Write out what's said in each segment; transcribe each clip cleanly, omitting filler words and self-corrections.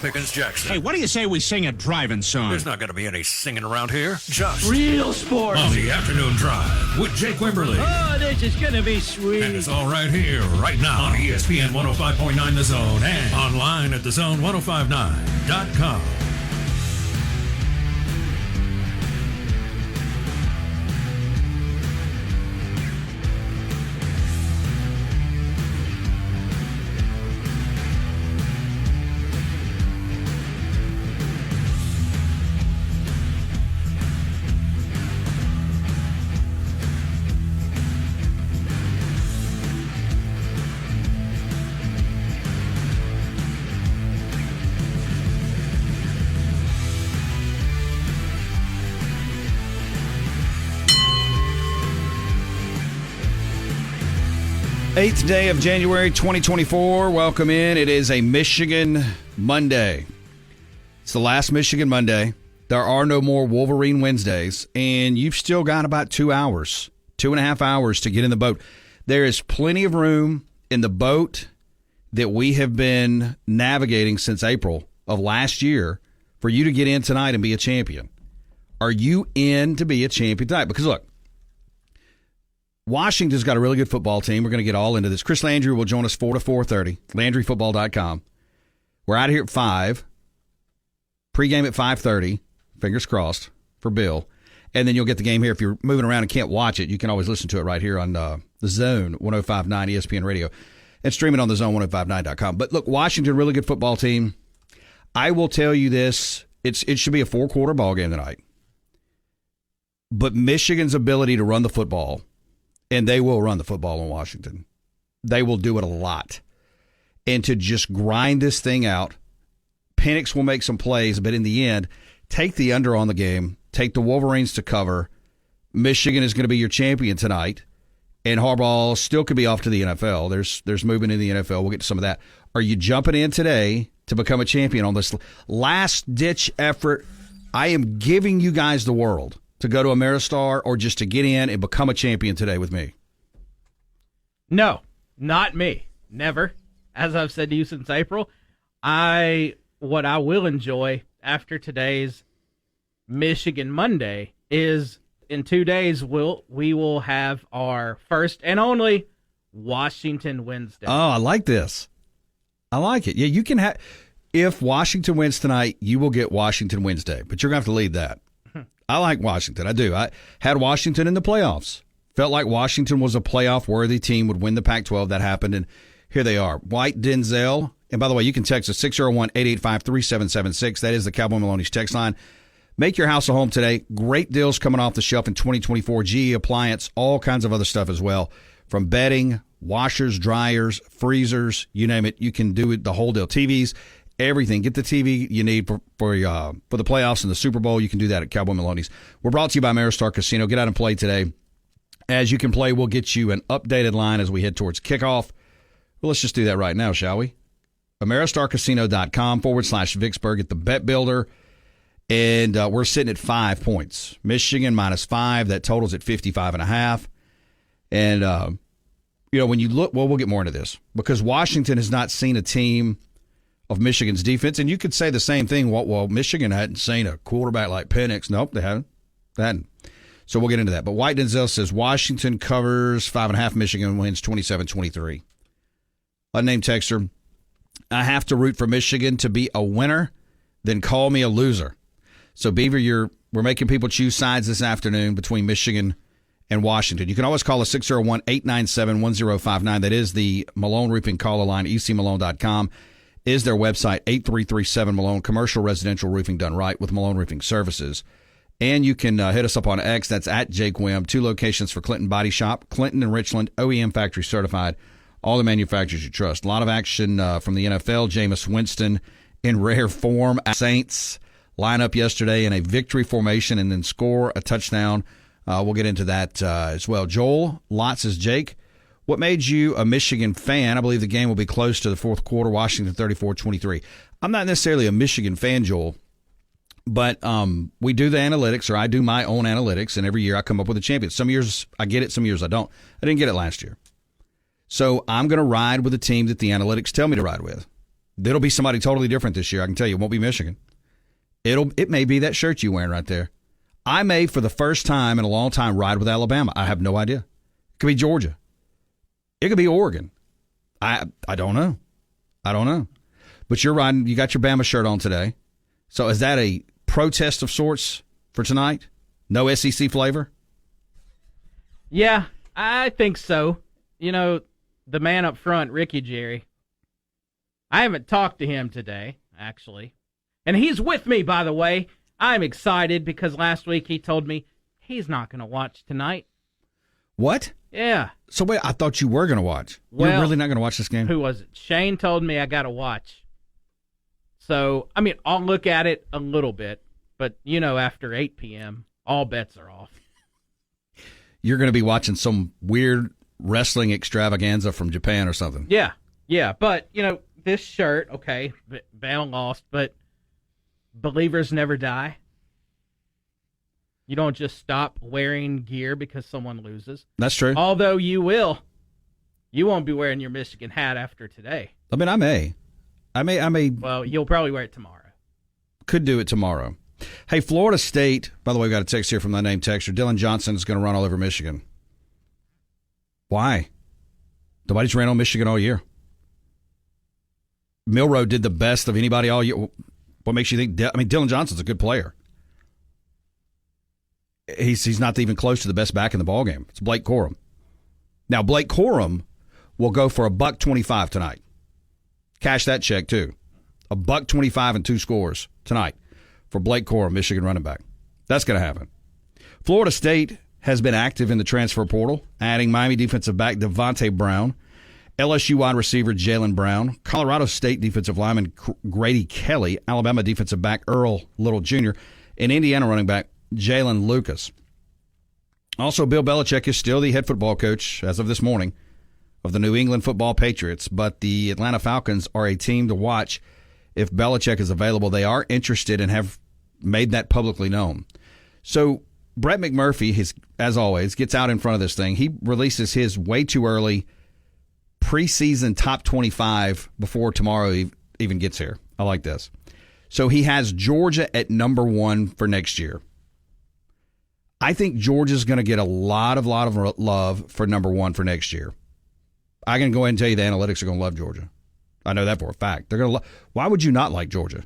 Pickens Jackson. Hey, what do you say we sing a driving song? There's not going to be any singing around here. Just real sports. On the Afternoon Drive with Jake Wimberly. Oh, this is going to be sweet. And it's all right here, right now on ESPN 105.9 The Zone and online at thezone1059.com. Eighth day of January 2024. Welcome in. It is a Michigan Monday. It's the last Michigan Monday. There are no more Wolverine Wednesdays, and you've still got about 2 hours, 2.5 hours to get in the boat. There is plenty of room in the boat that we have been navigating since April of last year for you to get in tonight and be a champion. Are you in to be a champion tonight? Because look, Washington's got a really good football team. We're going to get all into this. Chris Landry will join us 4 to 4:30, LandryFootball.com. We're out of here at 5. Pregame at 5:30, fingers crossed, for Bill. And then you'll get the game here. If you're moving around and can't watch it, you can always listen to it right here on the Zone 105.9 ESPN Radio and stream it on the Zone1059.com. But look, Washington, really good football team. I will tell you this, it should be a 4-quarter ball game tonight. But Michigan's ability to run the football, and they will run the football in Washington. They will do it a lot. And to just grind this thing out, Penix will make some plays, but in the end, take the under on the game, take the Wolverines to cover. Michigan is going to be your champion tonight, and Harbaugh still could be off to the NFL. There's movement in the NFL. We'll get to some of that. Are you jumping in today to become a champion on this last-ditch effort? I am giving you guys the world to go to Ameristar or just to get in and become a champion today with me? No, not me. Never. As I've said to you since April, what I will enjoy after today's Michigan Monday is in 2 days we will have our first and only Washington Wednesday. Oh, I like this. I like it. Yeah, you can have. If Washington wins tonight, you will get Washington Wednesday, but you're going to have to lead that. I like Washington. I do. I had Washington in the playoffs. Felt like Washington was a playoff-worthy team, would win the Pac-12. That happened, and here they are. White Denzel. And by the way, you can text us 601-885-3776. That is the Cowboy Maloney's text line. Make your house a home today. Great deals coming off the shelf in 2024. GE Appliance, all kinds of other stuff as well. From bedding, washers, dryers, freezers, you name it. You can do it, the whole deal. TVs. Everything. Get the TV you need for the playoffs and the Super Bowl. You can do that at Cowboy Maloney's. We're brought to you by Ameristar Casino. Get out and play today. As you can play, we'll get you an updated line as we head towards kickoff. Well, let's just do that right now, shall we? AmeristarCasino.com/Vicksburg. Get the bet builder. And we're sitting at 5 points. Michigan -5. That totals at 55.5. And, when you look, well, we'll get more into this because Washington has not seen a team of Michigan's defense, and you could say the same thing. Well, Michigan hadn't seen a quarterback like Penix. Nope, they haven't. So we'll get into that. But White Denzel says Washington covers 5.5. Michigan wins 27-23. Unnamed texter, I have to root for Michigan to be a winner, then call me a loser. So Beaver, we're making people choose sides this afternoon between Michigan and Washington. You can always call us 601-897-1059. That is the Malone Roofing caller line, ecmalone.com. Is their website, 8337 Malone, commercial residential roofing done right with Malone Roofing Services. And you can hit us up on X, that's at Jake Wim. 2 locations for Clinton Body Shop, Clinton and Richland, OEM factory certified, all the manufacturers you trust. A lot of action from the NFL. Jameis Winston in rare form. Saints line up yesterday in a victory formation and then score a touchdown. We'll get into that as well. Joel Lott says, Jake, what made you a Michigan fan? I believe the game will be close to the fourth quarter, Washington 34-23. I'm not necessarily a Michigan fan, Joel, but we do the analytics, or I do my own analytics, and every year I come up with a champion. Some years I get it, some years I don't. I didn't get it last year. So I'm going to ride with the team that the analytics tell me to ride with. It'll be somebody totally different this year. I can tell you, it won't be Michigan. It may be that shirt you're wearing right there. I may, for the first time in a long time, ride with Alabama. I have no idea. It could be Georgia. It could be Oregon. I don't know. I don't know. But you're riding. You got your Bama shirt on today. So is that a protest of sorts for tonight? No SEC flavor? Yeah, I think so. You know, the man up front, Ricky Jerry, I haven't talked to him today, actually. And he's with me, by the way. I'm excited because last week he told me he's not going to watch tonight. What? Yeah. So wait, I thought you were going to watch. Well, you're really not going to watch this game? Who was it? Shane told me I got to watch. So, I mean, I'll look at it a little bit. But, you know, after 8 p.m., all bets are off. You're going to be watching some weird wrestling extravaganza from Japan or something. Yeah. But, you know, this shirt, okay, Bama lost, but believers never die. You don't just stop wearing gear because someone loses. That's true. Although you will. You won't be wearing your Michigan hat after today. I mean, I may. Well, you'll probably wear it tomorrow. Could do it tomorrow. Hey, Florida State, by the way, we got a text here from the name texter. Dylan Johnson is going to run all over Michigan. Why? Nobody's ran on Michigan all year. Milroe did the best of anybody all year. What makes you think? Dylan Johnson's a good player. He's not even close to the best back in the ballgame. It's Blake Corum. Now, Blake Corum will go for $125 tonight. Cash that check, too. $125 and 2 scores tonight for Blake Corum, Michigan running back. That's going to happen. Florida State has been active in the transfer portal, adding Miami defensive back Devontae Brown, LSU wide receiver Jalen Brown, Colorado State defensive lineman Grady Kelly, Alabama defensive back Earl Little Jr., and Indiana running back Jalen Lucas. Also, Bill Belichick is still the head football coach, as of this morning, of the New England Football Patriots, but the Atlanta Falcons are a team to watch if Belichick is available. They are interested and have made that publicly known. So Brett McMurphy, as always, gets out in front of this thing. He releases his way too early preseason top 25 before tomorrow even gets here. I like this. So he has Georgia at number 1 for next year. I think Georgia's going to get a lot of love for number 1 for next year. I can go ahead and tell you the analytics are going to love Georgia. I know that for a fact. They're going to. Why would you not like Georgia?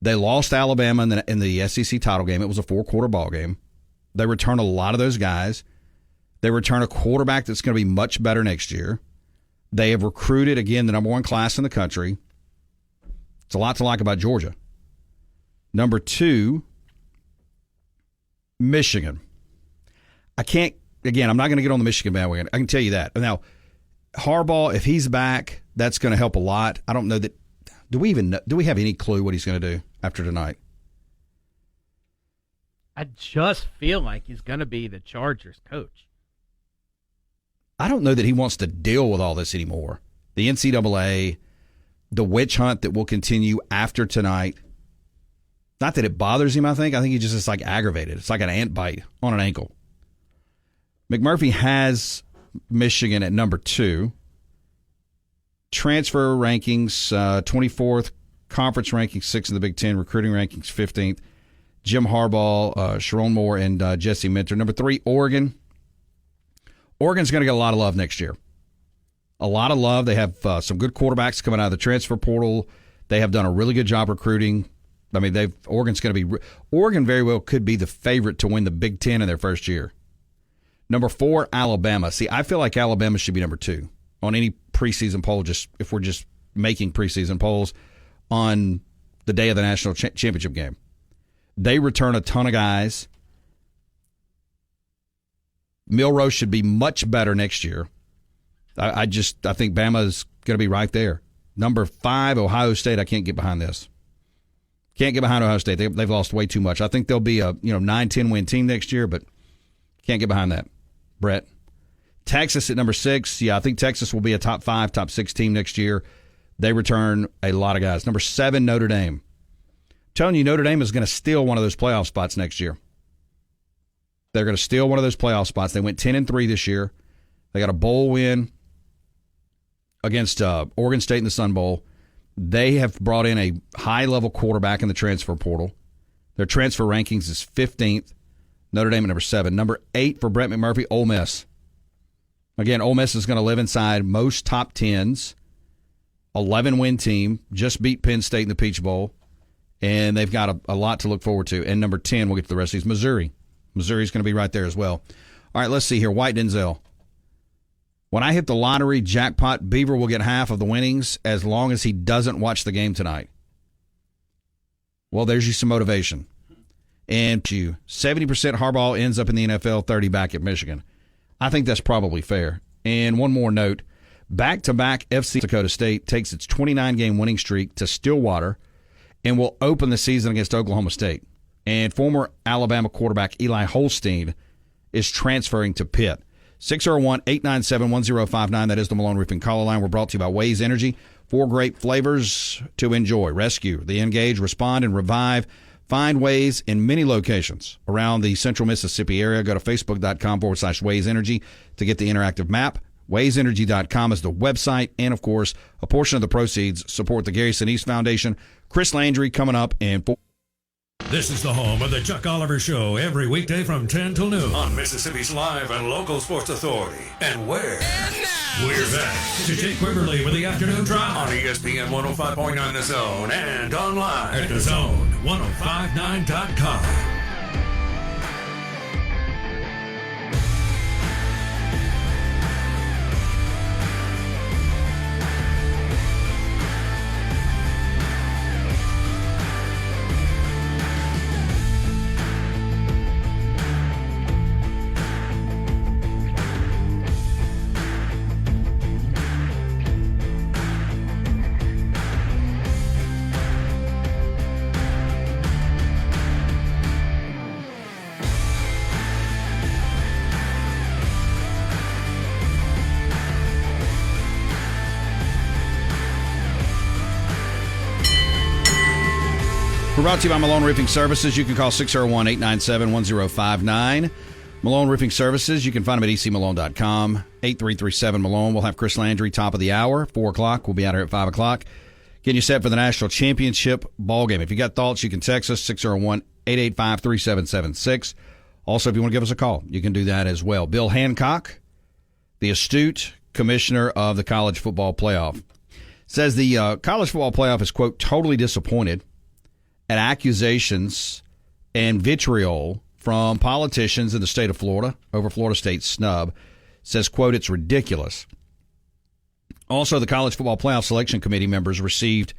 They lost Alabama in the SEC title game. It was a 4-quarter ball game. They return a lot of those guys. They return a quarterback that's going to be much better next year. They have recruited, again, the number 1 class in the country. It's a lot to like about Georgia. Number 2, Michigan. I'm not going to get on the Michigan bandwagon. I can tell you that. Now, Harbaugh, if he's back, that's going to help a lot. I don't know that. Do we have any clue what he's going to do after tonight? I just feel like he's going to be the Chargers coach. I don't know that he wants to deal with all this anymore. The NCAA, the witch hunt that will continue after tonight. Not that it bothers him, I think. I think he just is like aggravated. It's like an ant bite on an ankle. McMurphy has Michigan at number 2. Transfer rankings, 24th. Conference rankings, 6th in the Big Ten. Recruiting rankings, 15th. Jim Harbaugh, Sharon Moore, and Jesse Minter. Number 3, Oregon. Oregon's going to get a lot of love next year. A lot of love. They have some good quarterbacks coming out of the transfer portal. They have done a really good job recruiting. I mean, Oregon's going to be. Oregon very well could be the favorite to win the Big Ten in their first year. Number 4, Alabama. See, I feel like Alabama should be number 2 on any preseason poll. Just if we're just making preseason polls on the day of the national championship game, they return a ton of guys. Milroe should be much better next year. I think Bama's going to be right there. Number 5, Ohio State. I can't get behind this. Can't get behind Ohio State. They've lost way too much. I think they'll be a 9-10 win team next year, but can't get behind that. Brett. Texas at number 6. Yeah, I think Texas will be a top 5, top 6 team next year. They return a lot of guys. Number 7, Notre Dame. I'm telling you, Notre Dame is going to steal one of those playoff spots next year. They're going to steal one of those playoff spots. They went 10-3 this year. They got a bowl win against Oregon State in the Sun Bowl. They have brought in a high-level quarterback in the transfer portal. Their transfer rankings is 15th. Notre Dame at number 7. Number 8 for Brett McMurphy, Ole Miss. Again, Ole Miss is going to live inside most top 10s. 11-win team. Just beat Penn State in the Peach Bowl. And they've got a lot to look forward to. And number 10, we'll get to the rest of these, Missouri. Missouri's going to be right there as well. All right, let's see here. White Denzel. When I hit the lottery jackpot, Beaver will get half of the winnings as long as he doesn't watch the game tonight. Well, there's you some motivation. And you 70% Harbaugh ends up in the NFL, 30 back at Michigan. I think that's probably fair. And one more note. Back-to-back FC Dakota State takes its 29-game winning streak to Stillwater and will open the season against Oklahoma State. And former Alabama quarterback Eli Holstein is transferring to Pitt. 601-897-1059. That is the Malone Roofing caller line. We're brought to you by Waze Energy. 4 great flavors to enjoy. Rescue, the Engage, Respond, and Revive. Find Waze in many locations around the central Mississippi area. Go to facebook.com/Waze Energy to get the interactive map. WazeEnergy.com is the website. And, of course, a portion of the proceeds support the Gary Sinise Foundation. Chris Landry coming up in 4. This is the home of the Chuck Oliver Show every weekday from 10 till noon on Mississippi's live and local sports authority. And where? We're back to Jake Quiverly with the afternoon drive on ESPN 105.9 The Zone and online at thezone1059.com. We're brought to you by Malone Roofing Services. You can call 601-897-1059. Malone Roofing Services. You can find them at ecmalone.com. 8337 Malone. We'll have Chris Landry, top of the hour, 4 o'clock. We'll be out here at 5 o'clock. Getting you set for the national championship ball game. If you got thoughts, you can text us, 601-885-3776. Also, if you want to give us a call, you can do that as well. Bill Hancock, the astute commissioner of the college football playoff, says the college football playoff is, quote, totally disappointed at accusations and vitriol from politicians in the state of Florida over Florida State's snub. Says, quote, it's ridiculous. Also, the College Football Playoff Selection Committee members received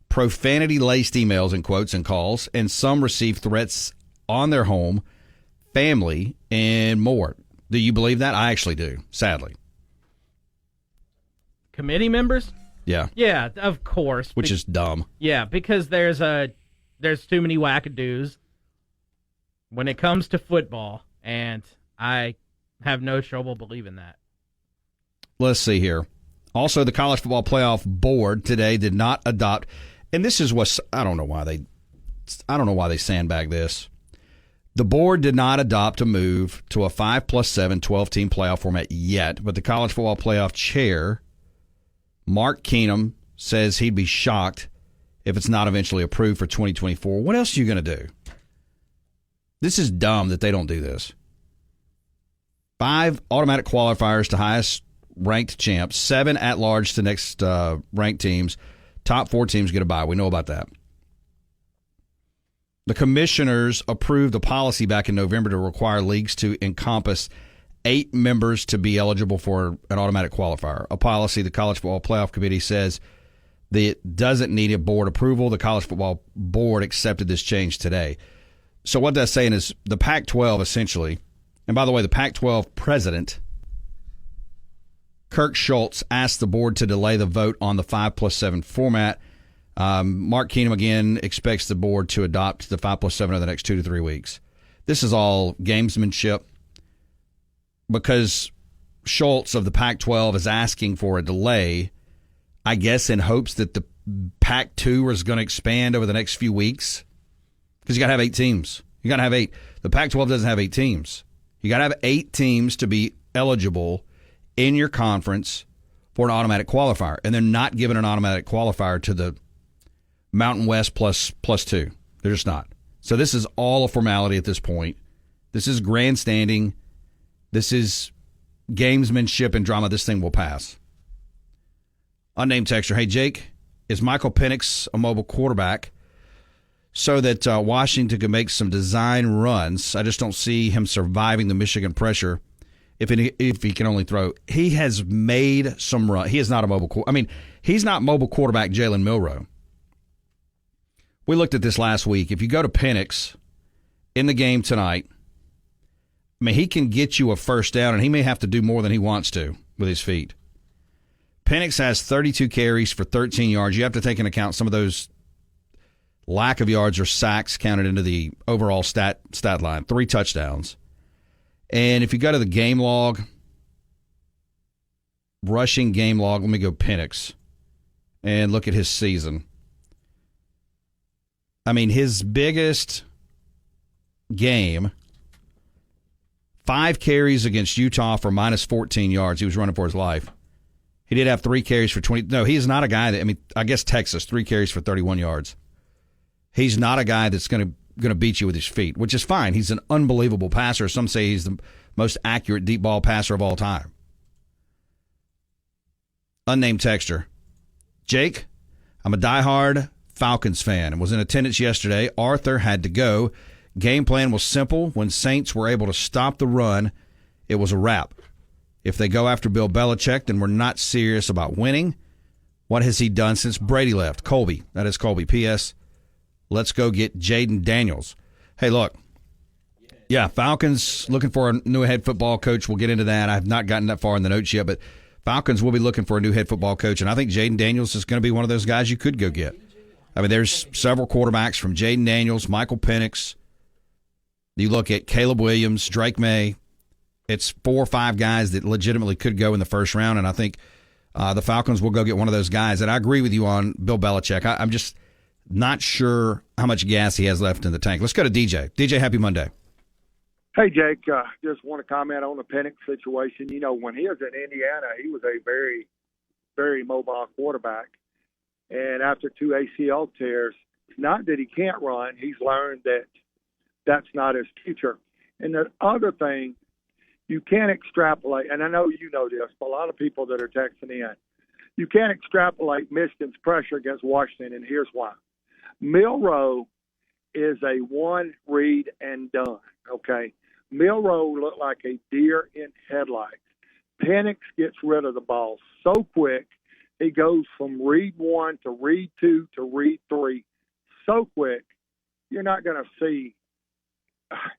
profanity-laced emails and quotes and calls, and some received threats on their home, family, and more. Do you believe that? I actually do, sadly. Committee members? Yeah. Yeah, of course. Which is dumb. Yeah, because there's too many wackadoos when it comes to football, and I have no trouble believing that. Let's see here. Also, the College Football Playoff Board today did not adopt, and this is what I don't know why they sandbag this. The board did not adopt a move to a 5+7 12-team playoff format yet, but the College Football Playoff chair, Mark Keenum, says he'd be shocked if it's not eventually approved for 2024. What else are you going to do? This is dumb that they don't do this. 5 automatic qualifiers to highest ranked champs, 7 at-large to next ranked teams. Top 4 teams get a bye. We know about that. The commissioners approved a policy back in November to require leagues to encompass 8 members to be eligible for an automatic qualifier. A policy the College Football Playoff Committee says that it doesn't need a board approval. The College Football Board accepted this change today. So what that's saying is the Pac-12 essentially, and by the way, the Pac-12 president, Kirk Schultz, asked the board to delay the vote on the 5+7 format. Mark Keenum, again, expects the board to adopt the 5+7 over the next 2 to 3 weeks. This is all gamesmanship because Schultz of the Pac-12 is asking for a delay, I guess in hopes that the Pac-2 is going to expand over the next few weeks because you got to have 8 teams. You got to have 8. The Pac-12 doesn't have 8 teams. You got to have 8 teams to be eligible in your conference for an automatic qualifier, and they're not giving an automatic qualifier to the Mountain West plus 2. They're just not. So this is all a formality at this point. This is grandstanding. This is gamesmanship and drama. This thing will pass. Unnamed texter, hey, Jake, is Michael Penix a mobile quarterback so that Washington can make some design runs? I just don't see him surviving the Michigan pressure if he can only throw. He has made some run. He is not a mobile – I mean, he's not mobile quarterback Jalen Milroe. We looked at this last week. If you go to Penix in the game tonight, I mean, he can get you a first down, and he may have to do more than he wants to with his feet. Penix has 32 carries for 13 yards. You have to take into account some of those lack of yards or sacks counted into the overall stat line. 3 touchdowns. And if you go to the game log, rushing game log, let me go Penix and look at his season. I mean, his biggest game, 5 carries against Utah for minus 14 yards. He was running for his life. He did have 3 carries for 20. No, he is not a guy that, I mean, I guess Texas, 3 carries for 31 yards. He's not a guy that's going to beat you with his feet, which is fine. He's an unbelievable passer. Some say he's the most accurate deep ball passer of all time. Unnamed texter. Jake, I'm a diehard Falcons fan and was in attendance yesterday. Arthur had to go. Game plan was simple. When Saints were able to stop the run, it was a wrap. If they go after Bill Belichick, then we're not serious about winning. What has he done since Brady left? Colby. That is Colby. P.S. Let's go get Jaden Daniels. Hey, look. Yeah, Falcons looking for a new head football coach. We'll get into that. I have not gotten that far in the notes yet, but Falcons will be looking for a new head football coach, and I think Jaden Daniels is going to be one of those guys you could go get. I mean, there's several quarterbacks from Jaden Daniels, Michael Penix. You look at Caleb Williams, Drake May. It's 4 or 5 guys that legitimately could go in the first round, and I think the Falcons will go get one of those guys. And I agree with you on Bill Belichick. I'm just not sure how much gas he has left in the tank. Let's go to DJ. DJ, happy Monday. Hey, Jake, just want to comment on the Penix situation. You know, when he was in Indiana, he was a very, very mobile quarterback. And after 2 ACL tears, it's not that he can't run. He's learned that that's not his future. And the other thing, you can't extrapolate, and I know you know this, but a lot of people that are texting in, you can't extrapolate Michigan's pressure against Washington, and here's why. Milroe is a one read and done, okay? Milroe looked like a deer in headlights. Penix gets rid of the ball so quick. He goes from read 1 to read 2 to read 3 so quick, you're not going to see.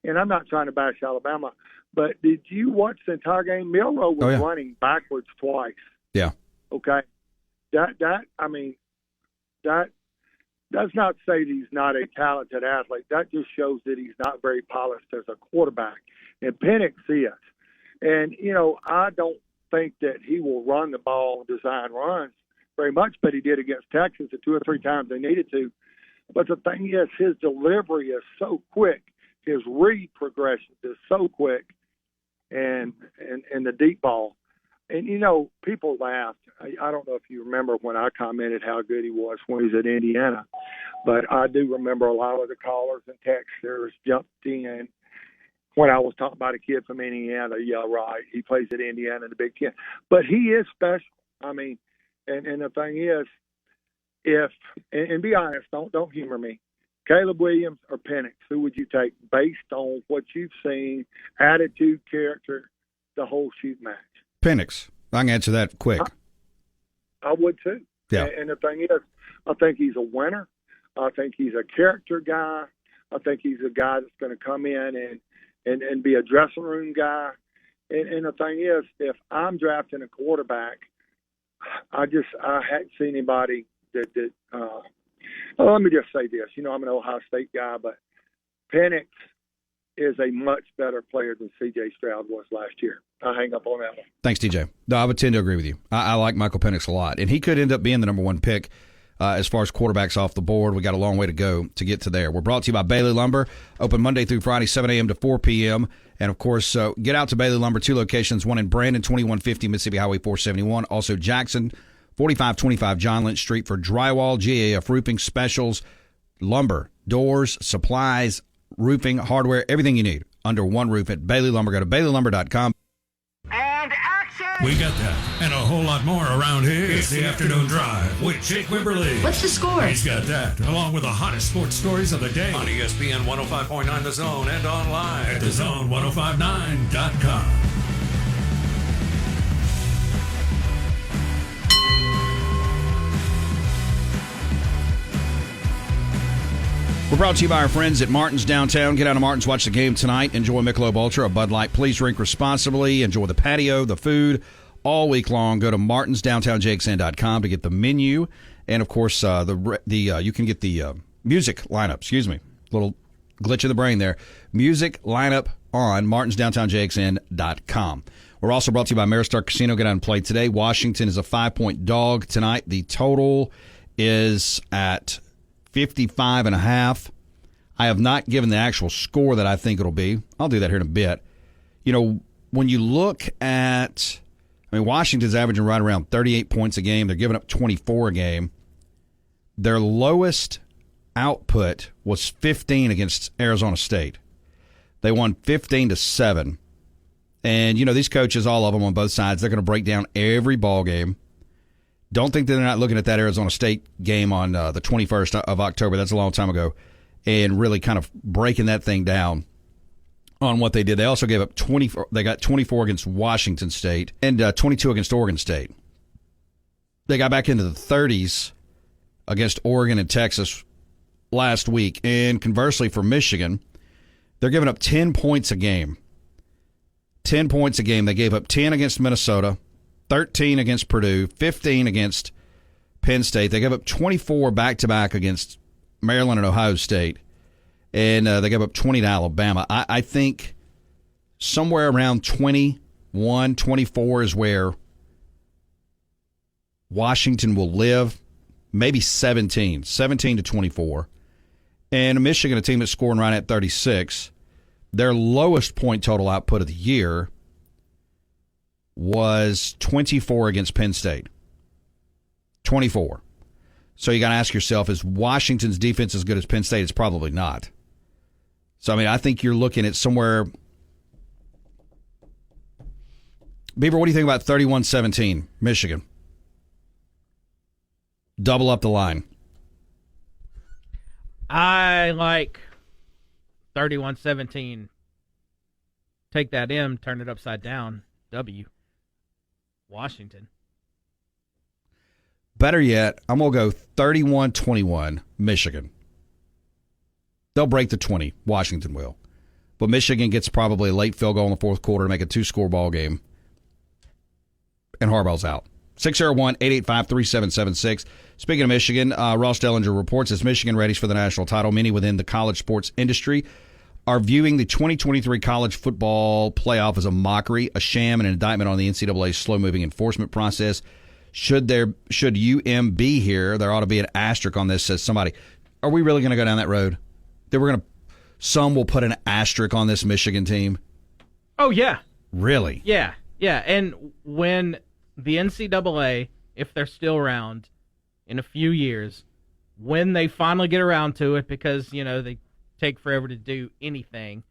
And I'm not trying to bash Alabama, but did you watch the entire game? Milroe was running backwards twice. Yeah. Okay. That does not say that he's not a talented athlete. That just shows that he's not very polished as a quarterback. And Penix is. And, you know, I don't think that he will run the ball, design runs very much, but he did against Texas the 2 or 3 times they needed to. But the thing is, his delivery is so quick. His read progression is so quick, and the deep ball. And, you know, people laughed. I don't know if you remember when I commented how good he was when he was at Indiana, but I do remember a lot of the callers and texters jumped in when I was talking about a kid from Indiana. Yeah, right. He plays at Indiana in the Big Ten. But he is special. I mean, and the thing is, and be honest, don't humor me. Caleb Williams or Penix, who would you take based on what you've seen, attitude, character, the whole shoot match? Penix. I can answer that quick. I would too. Yeah. And the thing is, I think he's a winner. I think he's a character guy. I think he's a guy that's going to come in and be a dressing room guy. And the thing is, if I'm drafting a quarterback, I hadn't seen anybody that well, let me just say this. You know, I'm an Ohio State guy, but Penix is a much better player than C.J. Stroud was last year. I'll hang up on that one. Thanks, DJ. No, I would tend to agree with you. I like Michael Penix a lot, and he could end up being the number 1 pick as far as quarterbacks off the board. We got a long way to go to get to there. We're brought to you by Bailey Lumber, open Monday through Friday, 7 a.m. to 4 p.m. And, of course, get out to Bailey Lumber, 2 locations, one in Brandon, 2150 Mississippi Highway 471. Also Jackson, 4525 John Lynch Street for drywall, GAF roofing specials, lumber, doors, supplies, roofing, hardware, everything you need under one roof at Bailey Lumber. Go to BaileyLumber.com. And action! We got that and a whole lot more around here. It's the Afternoon Drive with Jake Wimberly. What's the score? He's got that, along with the hottest sports stories of the day on ESPN 105.9 The Zone and online at thezone1059.com. We're brought to you by our friends at Martin's Downtown. Get out of Martin's, watch the game tonight. Enjoy Michelob Ultra, a Bud Light. Please drink responsibly. Enjoy the patio, the food, all week long. Go to martinsdowntownjakesand.com to get the menu. And, of course, you can get the music lineup. Excuse me. Little glitch in the brain there. Music lineup on martinsdowntownjakesand.com. We're also brought to you by Maristar Casino. Get out and play today. Washington is a 5-point dog tonight. The total is at 55.5. I have not given the actual score that I think it'll be. I'll do that here in a bit. You know, when you look at, Washington's averaging right around 38 points a game. They're giving up 24 a game. Their lowest output was 15 against Arizona State. They won 15-7. And, these coaches, all of them on both sides, they're going to break down every ball game. Don't think that they're not looking at that Arizona State game on the 21st of October. That's a long time ago. And really kind of breaking that thing down on what they did. They also gave up 24. They got 24 against Washington State and 22 against Oregon State. They got back into the 30s against Oregon and Texas last week. And conversely for Michigan, they're giving up 10 points a game. 10 points a game. They gave up 10 against Minnesota, 13 against Purdue, 15 against Penn State. They gave up 24 back-to-back against Maryland and Ohio State, and they gave up 20 to Alabama. I think somewhere around 21, 24 is where Washington will live, maybe 17 to 24. And Michigan, a team that's scoring right at 36, their lowest point total output of the year was 24 against Penn State. 24. So you got to ask yourself, is Washington's defense as good as Penn State? It's probably not. So, I think you're looking at somewhere. Beaver, what do you think about 31-17, Michigan? Double up the line. I like 31-17. Take that M, turn it upside down. W. Washington. Better yet, I'm going to go 31-21, Michigan. They'll break the 20. Washington will. But Michigan gets probably a late field goal in the fourth quarter to make a 2-score ball game. And Harbaugh's out. 601-885-3776. Speaking of Michigan, Ross Dellinger reports as Michigan readies for the national title, many within the college sports industry are viewing the 2023 college football playoff as a mockery, a sham, and an indictment on the NCAA's slow-moving enforcement process. Should UM be here, there ought to be an asterisk on this, says somebody. Are we really going to go down that road? Some will put an asterisk on this Michigan team? Oh, yeah. Really? Yeah. And when the NCAA, if they're still around in a few years, when they finally get around to it, because, they take forever to do anything,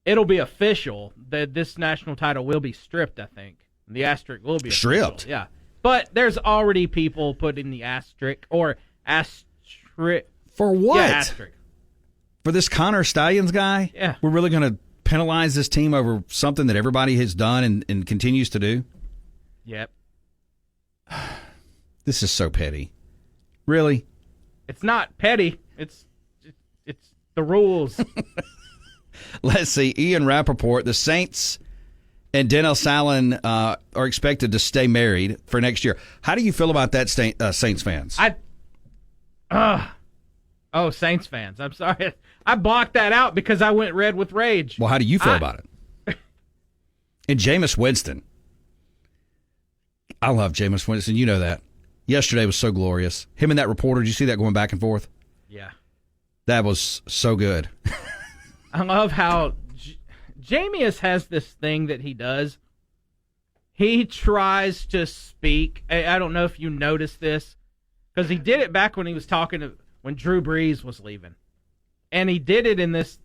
it'll be official that this national title will be stripped, I think. The asterisk will be stripped. Official. Yeah. But there's already people putting the asterisk or asterisk. For what? Yeah, asterisk. For this Connor Stallions guy? Yeah. We're really going to penalize this team over something that everybody has done and continues to do? Yep. This is so petty. Really? It's not petty. It's the rules. Let's see. Ian Rappaport, the Saints and Dennis Allen are expected to stay married for next year. How do you feel about that, Saints fans? Saints fans. I'm sorry. I blocked that out because I went red with rage. Well, how do you feel about it? And Jameis Winston. I love Jameis Winston. You know that. Yesterday was so glorious. Him and that reporter, did you see that going back and forth? Yeah. That was so good. I love how Jamius has this thing that he does. He tries to speak. I don't know if you noticed this, because he did it back when he was talking when Drew Brees was leaving. And he did it in this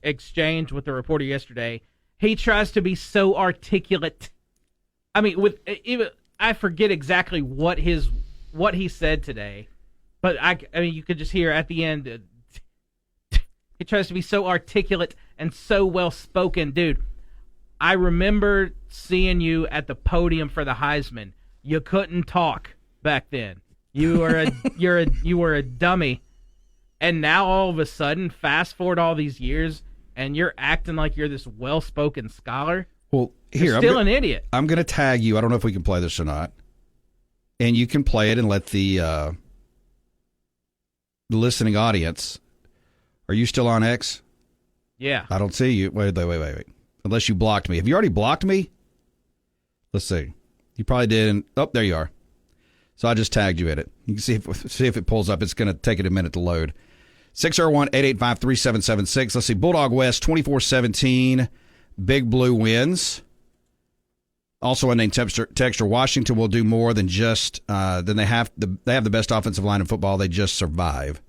exchange with the reporter yesterday. He tries to be so articulate. I mean, I forget exactly what he said today, but I mean, you could just hear at the end. He tries to be so articulate and so well spoken, dude. I remember seeing you at the podium for the Heisman. You couldn't talk back then. You were you were a dummy, and now all of a sudden, fast forward all these years, and you're acting like you're this well-spoken scholar. Well, here, you're still an idiot. I'm going to tag you. I don't know if we can play this or not, and you can play it and let the listening audience. Are you still on X? Yeah. I don't see you. Wait. Unless you blocked me. Have you already blocked me? Let's see. You probably did. Oh, there you are. So I just tagged you in it. You can see if it pulls up. It's going to take it a minute to load. 601-885-3776. Let's see. Bulldog West 24-17. Big Blue wins. Also unnamed texter. Washington will do more than just than they have. They have the best offensive line in football. They just survive.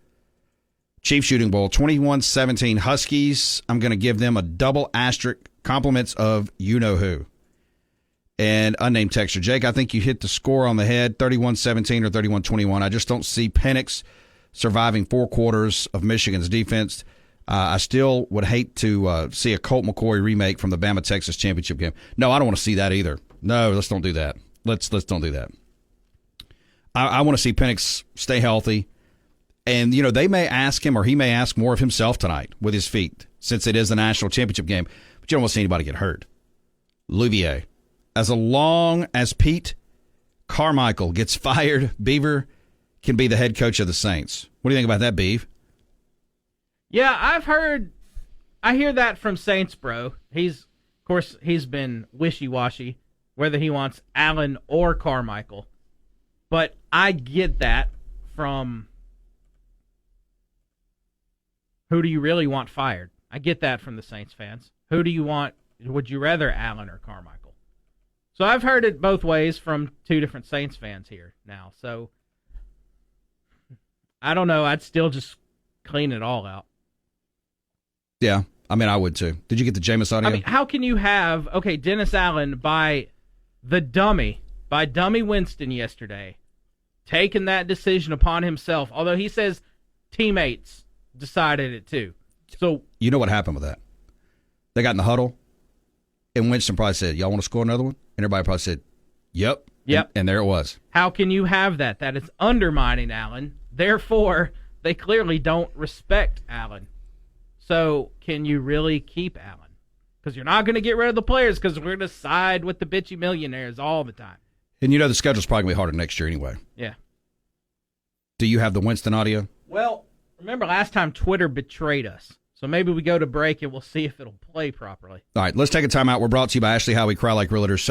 Chief Shooting Bowl, 21-17 Huskies. I'm going to give them a double asterisk, compliments of you-know-who. And unnamed texter, Jake, I think you hit the score on the head, 31-17 or 31-21. I just don't see Penix surviving 4 quarters of Michigan's defense. I still would hate to see a Colt McCoy remake from the Bama-Texas championship game. No, I don't want to see that either. No, let's don't do that. Let's don't do that. I want to see Penix stay healthy. And, you know, they may ask him, or he may ask more of himself tonight with his feet, since it is the national championship game. But you don't want to see anybody get hurt. Louvier. As long as Pete Carmichael gets fired, Beaver can be the head coach of the Saints. What do you think about that, Beav? Yeah, I hear that from Saints, bro. Of course, he's been wishy-washy, whether he wants Allen or Carmichael. But I get that from... Who do you really want fired? I get that from the Saints fans. Who do you want? Would you rather Allen or Carmichael? So I've heard it both ways from 2 different Saints fans here now. So I don't know. I'd still just clean it all out. Yeah, I mean, I would too. Did you get the Jameis audio? I mean, how can you have, Dennis Allen by dummy Winston yesterday, taking that decision upon himself, although he says teammates decided it too. So you know what happened with that? They got in the huddle, and Winston probably said, "Y'all want to score another one?" And everybody probably said, "Yep." And there it was. How can you have that? That is undermining Allen. Therefore, they clearly don't respect Allen. So can you really keep Allen? Because you're not going to get rid of the players, because we're going to side with the bitchy millionaires all the time. And you know the schedule's probably going to be harder next year anyway. Yeah. Do you have the Winston audio? Well, remember last time Twitter betrayed us. So maybe we go to break and we'll see if it'll play properly. All right, let's take a timeout. We're brought to you by Ashley Howie, Cry Like Realtors,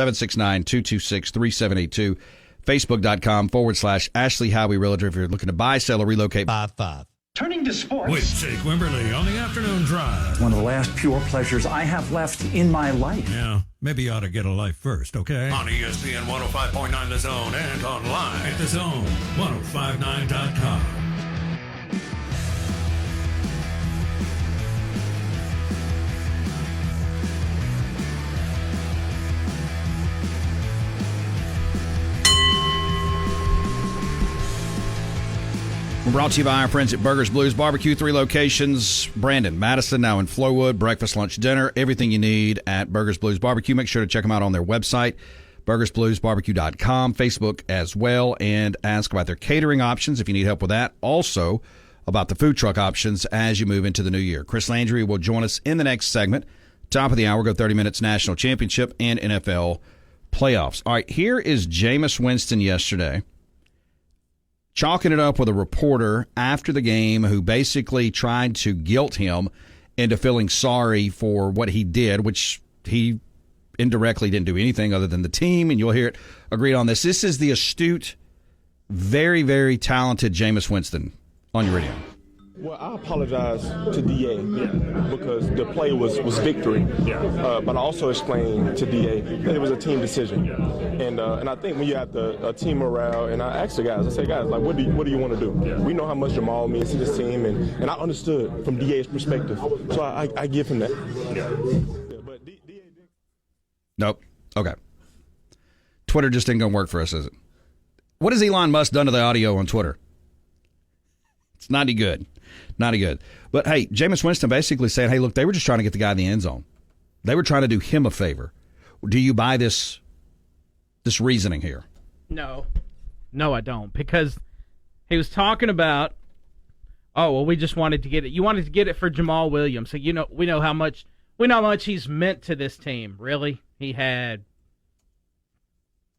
769-226-3782, Facebook.com/Ashley Howie Realtor if you're looking to buy, sell, or relocate. 5-5. Turning to sports. With Jake Wimberly on the afternoon drive. One of the last pure pleasures I have left in my life. Yeah, maybe you ought to get a life first, okay? On ESPN 105.9 The Zone and online at The Zone, 1059.com. We're brought to you by our friends at Burgers Blues Barbecue, 3 locations, Brandon, Madison, now in Flowood, breakfast, lunch, dinner, everything you need at Burgers Blues Barbecue. Make sure to check them out on their website, burgersbluesbarbecue.com, Facebook as well, and ask about their catering options if you need help with that. Also, about the food truck options as you move into the new year. Chris Landry will join us in the next segment. Top of the hour, go 30 minutes, National Championship and NFL playoffs. All right, here is Jameis Winston yesterday, chalking it up with a reporter after the game who basically tried to guilt him into feeling sorry for what he did, which he indirectly didn't do anything other than the team, and you'll hear it agreed on this. This is the astute, very, very talented Jameis Winston on your radio. Well, I apologize to DA because the play was victory. But I also explained to DA that it was a team decision. And I think when you have a team morale, and I asked the guys, I said, guys, like, what do you want to do? We know how much Jamal means to this team, and I understood from DA's perspective. So I give him that. But DA. Nope. Okay. Twitter just ain't going to work for us, is it? What has Elon Musk done to the audio on Twitter? It's not any good. Not any good. But, hey, Jameis Winston basically saying, hey, look, they were just trying to get the guy in the end zone. They were trying to do him a favor. Do you buy this reasoning here? No. No, I don't. Because he was talking about, we just wanted to get it. You wanted to get it for Jamal Williams. So, we know how much he's meant to this team. Really? He had,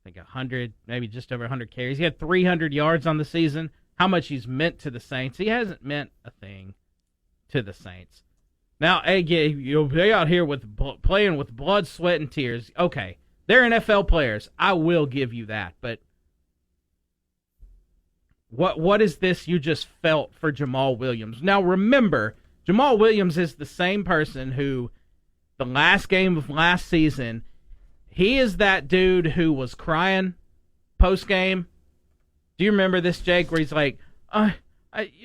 I think, 100, maybe just over 100 carries. He had 300 yards on the season. How much he's meant to the Saints. He hasn't meant a thing to the Saints. Now, they out here playing with blood, sweat, and tears. Okay, they're NFL players. I will give you that. But what is this you just felt for Jamal Williams? Now, remember, Jamal Williams is the same person who, the last game of last season, he is that dude who was crying post-game. Do you remember this, Jake, where he's like, I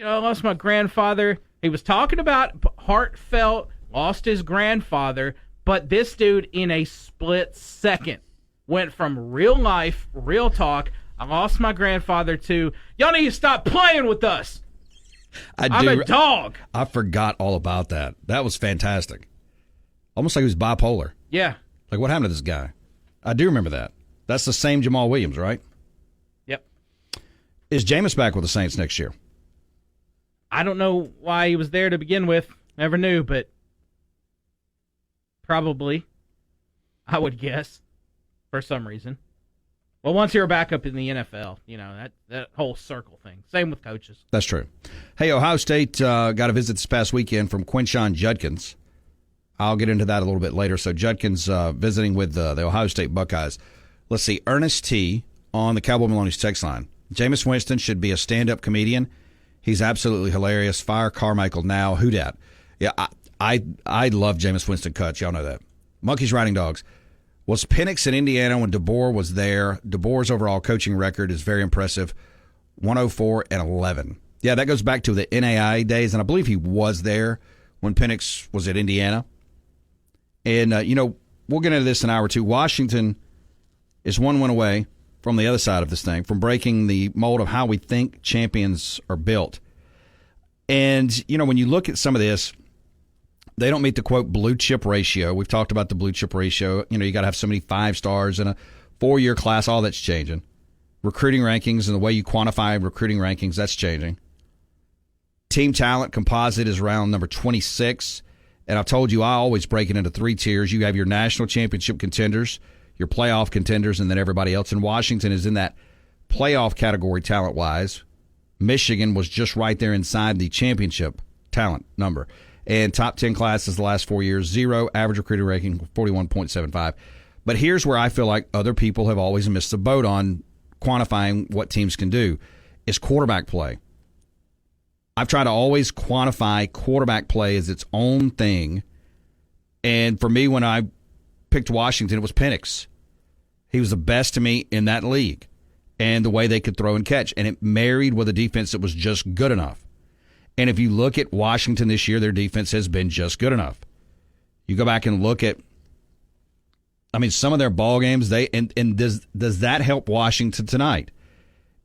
lost my grandfather. He was talking about heartfelt, lost his grandfather, but this dude in a split second went from real life, real talk, I lost my grandfather, to, y'all need to stop playing with us. I'm a dog. I forgot all about that. That was fantastic. Almost like he was bipolar. Yeah. Like, what happened to this guy? I do remember that. That's the same Jamal Williams, right? Is Jameis back with the Saints next year? I don't know why he was there to begin with. Never knew, but probably, I would guess, for some reason. Well, once you're back up in the NFL, that whole circle thing. Same with coaches. That's true. Hey, Ohio State got a visit this past weekend from Quinshon Judkins. I'll get into that a little bit later. So Judkins visiting with the Ohio State Buckeyes. Let's see, Ernest T. on the Cowboy Maloney's text line. Jameis Winston should be a stand-up comedian. He's absolutely hilarious. Fire Carmichael now. Who dat? Yeah, I love Jameis Winston cuts. Y'all know that. Monkeys Riding Dogs. Was Penix in Indiana when DeBoer was there? DeBoer's overall coaching record is very impressive. 104-11. Yeah, that goes back to the NAIA days, and I believe he was there when Penix was at Indiana. And, we'll get into this in an hour or two. Washington is one win away from the other side of this thing, from breaking the mold of how we think champions are built. And, when you look at some of this, they don't meet the, quote, blue chip ratio. We've talked about the blue chip ratio. You got to have so many 5 stars in a 4-year class. All that's changing. Recruiting rankings and the way you quantify recruiting rankings, that's changing. Team talent composite is around number 26. And I've told you I always break it into 3 tiers. You have your national championship contenders, your playoff contenders, and then everybody else. And Washington is in that playoff category talent-wise. Michigan was just right there inside the championship talent number. And top 10 classes the last 4 years, 0, average recruiting ranking 41.75. But here's where I feel like other people have always missed the boat on quantifying what teams can do, is quarterback play. I've tried to always quantify quarterback play as its own thing. And for me, when I picked Washington, it was Penix. He was the best to me in that league, and the way they could throw and catch. And it married with a defense that was just good enough. And if you look at Washington this year, their defense has been just good enough. You go back and look at, some of their ball games, does that help Washington tonight?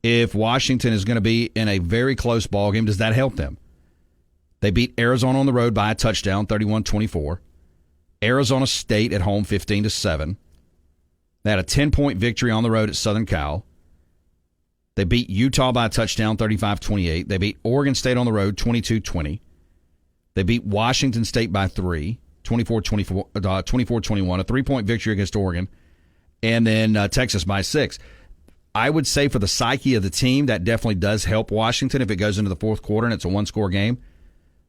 If Washington is going to be in a very close ball game, does that help them? They beat Arizona on the road by a touchdown, 31-24. Arizona State at home, 15-7. They had a 10-point victory on the road at Southern Cal. They beat Utah by a touchdown, 35-28. They beat Oregon State on the road, 22-20. They beat Washington State by 3, 24-21, a 3-point victory against Oregon. And then Texas by 6. I would say for the psyche of the team, that definitely does help Washington if it goes into the fourth quarter and it's a one-score game,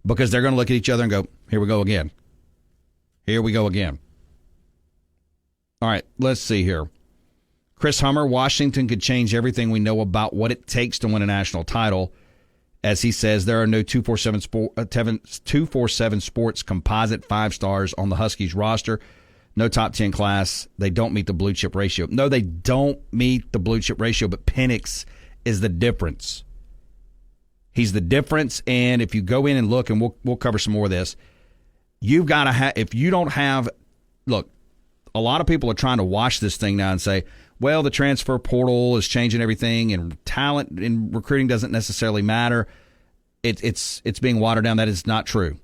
because they're going to look at each other and go, here we go again. Here we go again. All right, let's see here. Chris Hummer, Washington could change everything we know about what it takes to win a national title. As he says, there are no 247 Sports composite 5 stars on the Huskies roster. No top 10 class. They don't meet the blue chip ratio. No, they don't meet the blue chip ratio, but Penix is the difference. He's the difference, and if you go in and look, and we'll cover some more of this, you've got to have, if you don't have, look, a lot of people are trying to wash this thing now and say, well, the transfer portal is changing everything, and talent in recruiting doesn't necessarily matter. It's being watered down. That is not true.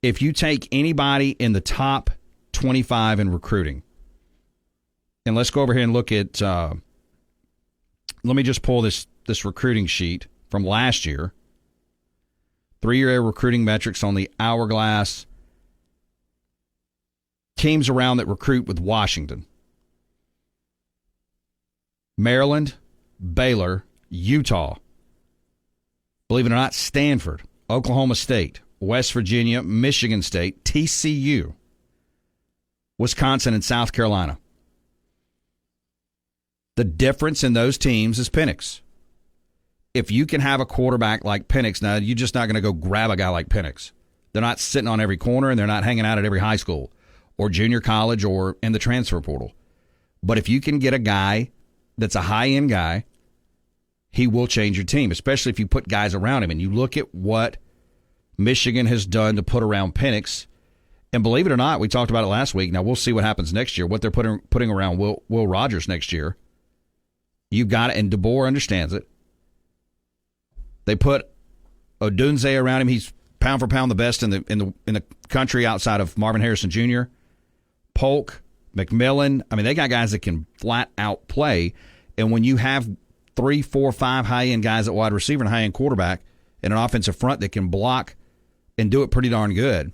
If you take anybody in the top 25 in recruiting, and let's go over here and look at, let me just pull this recruiting sheet from last year. 3-year recruiting metrics on the Hourglass. Teams around that recruit with Washington. Maryland, Baylor, Utah. Believe it or not, Stanford, Oklahoma State, West Virginia, Michigan State, TCU, Wisconsin, and South Carolina. The difference in those teams is Penix. If you can have a quarterback like Penix, now you're just not going to go grab a guy like Penix. They're not sitting on every corner, and they're not hanging out at every high school or junior college or in the transfer portal. But if you can get a guy that's a high-end guy, he will change your team, especially if you put guys around him. And you look at what Michigan has done to put around Penix. And believe it or not, we talked about it last week. Now, we'll see what happens next year, what they're putting around Will Rogers next year. You've got it, and DeBoer understands it. They put Odunze around him. He's pound for pound the best in the country outside of Marvin Harrison Jr., Polk, McMillan. I mean, they got guys that can flat out play. And when you have 3, 4, 5 high-end guys at wide receiver and high-end quarterback and an offensive front that can block and do it pretty darn good,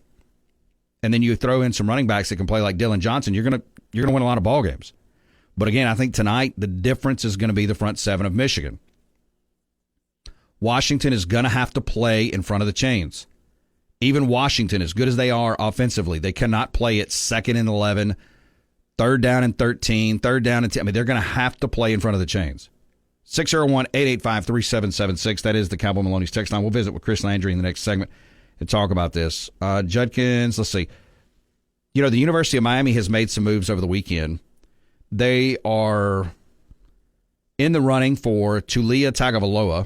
and then you throw in some running backs that can play like Dylan Johnson, you're gonna win a lot of ball games. But again, I think tonight the difference is going to be the front seven of Michigan. Washington is going to have to play in front of the chains. Even Washington, as good as they are offensively, they cannot play at 2nd and 11, 3rd down and 13, 3rd down and 10. I mean, they're going to have to play in front of the chains. 601-885-3776. That is the Cowboy Maloney's text line. We'll visit with Chris Landry in the next segment and talk about this. Judkins, let's see. You know, the University of Miami has made some moves over the weekend. They are in the running for Tulia Tagovailoa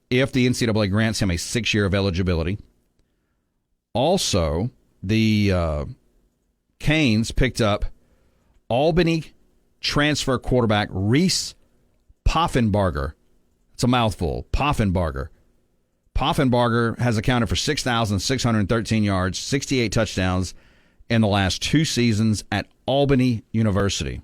if the NCAA grants him a 6-year of eligibility. Also, the Canes picked up Albany transfer quarterback Reese Poffenbarger. It's a mouthful. Poffenbarger. Poffenbarger has accounted for 6,613 yards, 68 touchdowns in the last 2 seasons at Albany University.